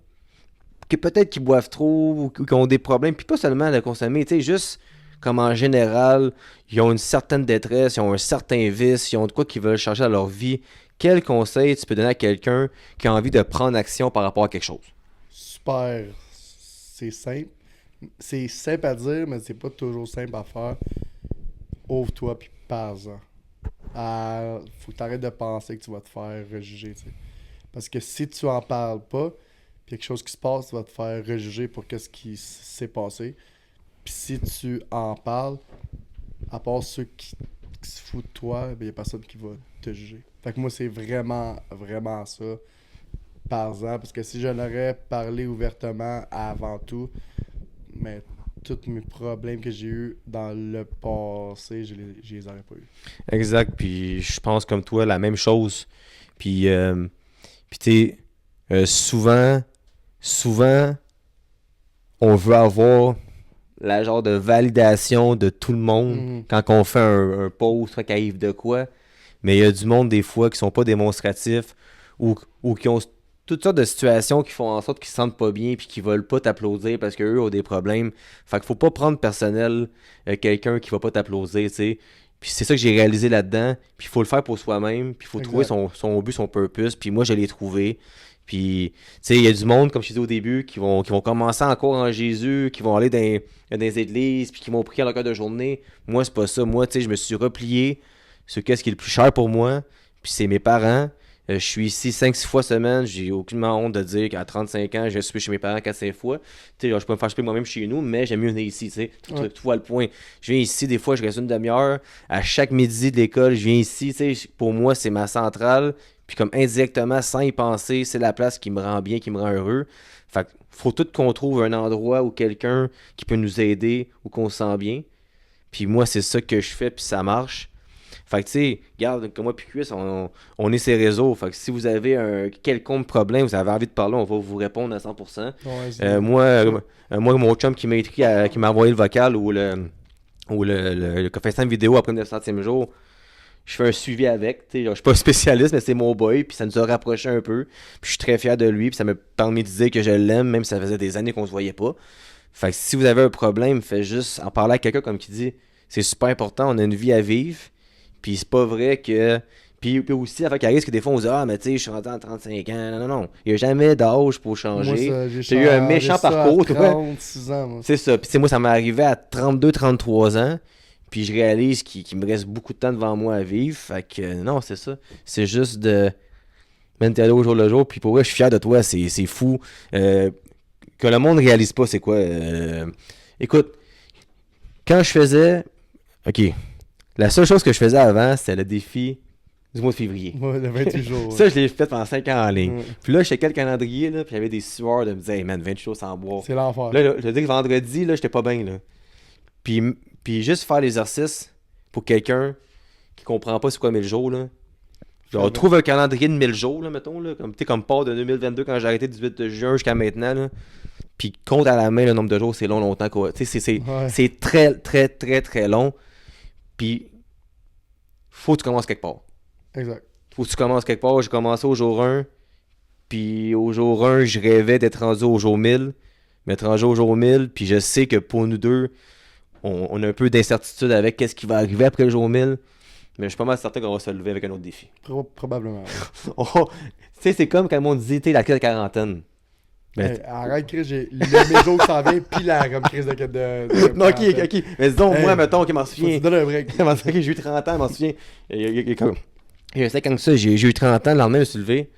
qui peut-être qui boivent trop ou qui ont des problèmes, puis pas seulement de consommer, tu sais, juste comme en général, ils ont une certaine détresse, ils ont un certain vice, ils ont de quoi qu'ils veulent changer dans leur vie. Quel conseil tu peux donner à quelqu'un qui a envie de prendre action par rapport à quelque chose? Super. C'est simple. C'est simple à dire, mais c'est pas toujours simple à faire. Ouvre-toi puis parle-en. Faut que tu arrêtes de penser que tu vas te faire rejuger, tu sais. Parce que si tu en parles pas, puis quelque chose qui se passe, tu vas te faire rejuger pour qu'est-ce qui s'est passé. Puis si tu en parles, à part ceux qui se foutent de toi, il n'y a personne qui va te juger. Fait que moi, c'est vraiment, vraiment ça. Parle-en. Parce que si je l'aurais parlé ouvertement avant tout, mais tous mes problèmes que j'ai eus dans le passé, je les aurais pas eus. Exact, puis je pense comme toi la même chose. Puis tu sais, souvent, on veut avoir la genre de validation de tout le monde Mhm. quand on fait un post, quand il arrive de quoi. Mais il y a du monde des fois qui sont pas démonstratifs ou qui ont toutes sortes de situations qui font en sorte qu'ils se sentent pas bien puis qui veulent pas t'applaudir parce qu'eux ont des problèmes. Fait qu'il faut pas prendre personnel quelqu'un qui va pas t'applaudir, tu sais. Puis c'est ça que j'ai réalisé là-dedans. Puis il faut le faire pour soi-même. Puis il faut trouver son but, son purpose. Puis moi, je l'ai trouvé. Puis, tu sais, il y a du monde, comme je disais au début, qui vont commencer encore en Jésus, qui vont aller dans des églises, puis qui vont prier à leur cœur de journée. Moi, c'est pas ça. Moi, tu sais, je me suis replié sur qu'est-ce qui est le plus cher pour moi. Puis c'est mes parents. Je suis ici 5-6 fois semaine. J'ai aucunement honte de dire qu'à 35 ans, je suis chez mes parents 4-5 fois. Tu sais, je peux me faire choper moi-même chez nous, mais j'aime mieux venir ici, tu sais. Tu vois le point. Je viens ici, des fois, je reste une demi-heure. À chaque midi de l'école, je viens ici, tu sais. Pour moi, c'est ma centrale. Puis comme indirectement, sans y penser, c'est la place qui me rend bien, qui me rend heureux. Fait qu'il faut tout qu'on trouve un endroit où quelqu'un qui peut nous aider, ou qu'on se sent bien. Puis moi, c'est ça que je fais, puis ça marche. Fait que tu sais, regarde, comme moi puis Chris, on est ces réseaux. Fait que si vous avez un quelconque problème, vous avez envie de parler, on va vous répondre à 100%. Ouais, Moi, mon chum qui m'a écrit, qui m'a envoyé le vocal ou le FaceTime vidéo après le 900e jour, je fais un suivi avec. Je suis pas un spécialiste, mais c'est mon boy, puis ça nous a rapprochés un peu. Puis je suis très fier de lui, puis ça me permet de dire que je l'aime, même si ça faisait des années qu'on se voyait pas. Fait que si vous avez un problème, faites juste en parler à quelqu'un comme qui dit, c'est super important, on a une vie à vivre. Puis c'est pas vrai que. Puis aussi, avec Caris, que des fois on se dit, ah, mais tu sais, je suis rentré à 35 ans. Non. Il n'y a jamais d'âge pour changer. Moi, J'ai eu un méchant parcours, toi. 36 ans, moi. C'est ça. Puis tu sais, moi, ça m'est arrivé à 32-33 ans. Puis je réalise qu'il me reste beaucoup de temps devant moi à vivre. Fait que non, c'est ça. C'est juste de m'intéresser au jour le jour. Puis pour vrai, je suis fier de toi. C'est fou. Que le monde réalise pas, c'est quoi. Écoute. Quand je faisais... OK. La seule chose que je faisais avant, c'était le défi du mois de février. Ouais, le 28 jours. Ouais. Ça, je l'ai fait pendant 5 ans en ligne. Ouais. Puis là, je checkais le calendrier, là, puis j'avais des sueurs de me dire, hey man, 28 jours sans boire. C'est l'enfer. Là, je dis que vendredi, là, j'étais pas bien, là. Puis juste faire l'exercice pour quelqu'un qui comprend pas c'est quoi 1000 jours, là. Genre, trouve un calendrier de 1000 jours, là, mettons, là, comme part de 2022 quand j'ai arrêté le 18 juin jusqu'à maintenant, là. Puis compte à la main le nombre de jours, c'est longtemps, quoi. Tu sais, c'est très, très, très, très long. Puis, faut que tu commences quelque part. Exact. Faut que tu commences quelque part. J'ai commencé au jour 1. Puis au jour 1, je rêvais d'être rendu au jour 1000. M'être rendu au jour 1000. Puis je sais que pour nous deux, on a un peu d'incertitude avec qu'est-ce qui va arriver après le jour 1000. Mais je suis pas mal certain qu'on va se lever avec un autre défi. Probablement. Tu sais, c'est comme quand le monde dit, tu sais, la crise de quarantaine. Hey, arrête, Chris, j'ai le méso qui s'en vient, pis la comme crise de Non, ok. Mais disons, moi, mettons, ok, m'en souviens. Tu donnes un break. Ok, j'ai eu 30 ans, m'en souviens. Je sais quand ça, j'ai eu 30 ans, le lendemain, je me suis levé.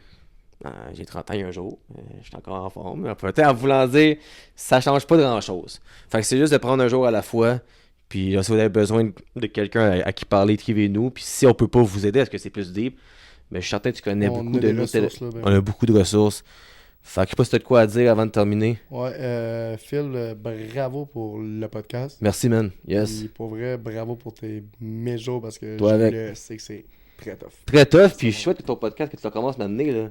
J'ai 30 ans il y a un jour. Je suis encore en forme. Peut-être en voulant dire, ça change pas grand-chose. Fait que c'est juste de prendre un jour à la fois. Puis là, si vous avez besoin de quelqu'un à qui parler, écrivez-nous. Puis si on peut pas vous aider, est-ce que c'est plus deep? Mais je suis certain que tu connais beaucoup de nos on a beaucoup de ressources. Fait que je sais pas si t'as de quoi à dire avant de terminer. Ouais, Phil, bravo pour le podcast. Merci, man. Yes. Puis pour vrai, bravo pour tes mésos parce que Toi avec. le sais que c'est très tough. Très tough. Puis je souhaite que ton podcast, que tu commences maintenant, là.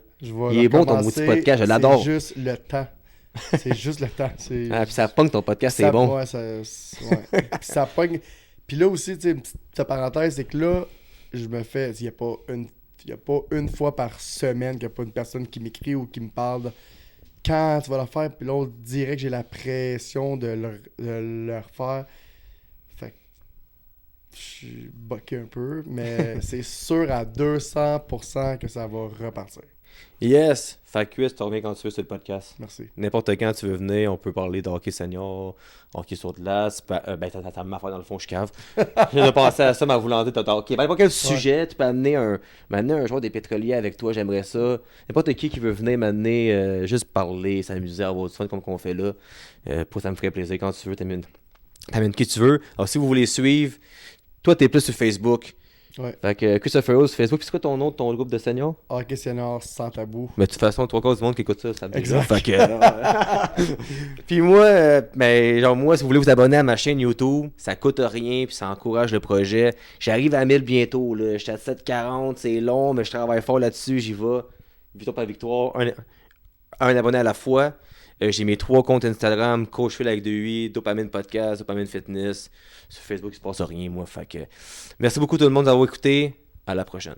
Il est bon ton maudit podcast, je l'adore. C'est juste le temps. C'est juste le temps. Ah, puis ça pogne ton podcast, c'est bon. Ouais, puis ça pogne. Puis là aussi, tu sais, une petite parenthèse, c'est que là, je me fais. Il n'y a pas une fois par semaine qu'il n'y a pas une personne qui m'écrit ou qui me parle de quand tu vas le faire. Puis là, on dirait que j'ai la pression de le refaire. Fait que je suis boqué un peu, mais c'est sûr à 200% que ça va repartir. Yes! Fait que tu reviens quand tu veux sur le podcast. Merci. N'importe quand tu veux venir, on peut parler de hockey senior, hockey sur glace. T'as ma affaire dans le fond, je cave. J'ai pensé à ça, ma volonté de OK, n'importe quel sujet, tu peux amener un joueur des pétroliers avec toi, j'aimerais ça. N'importe qui veut venir m'amener, juste parler, s'amuser, avoir du fun comme qu'on fait là. Ça me ferait plaisir quand tu veux, t'amènes qui tu veux. Alors si vous voulez suivre, toi t'es plus sur Facebook. Ouais. Fait que Christopher Rose, Facebook, puis c'est quoi ton nom de ton groupe de seniors? Hockey senior sans tabou. Mais de toute façon, 3/4 du monde qui écoute ça, ça me dit. Exact. Fait que, puis moi, moi, si vous voulez vous abonner à ma chaîne YouTube, ça coûte rien, puis ça encourage le projet. J'arrive à 1000 bientôt, là. J'étais à 740, c'est long, mais je travaille fort là-dessus, j'y vais. Victoire par victoire, un abonné à la fois. J'ai mes 3 comptes Instagram, Coach Phil avec 2i, Dopamine Podcast, Dopamine Fitness. Sur Facebook, il se passe rien, moi. Fait que merci beaucoup tout le monde d'avoir écouté. À la prochaine.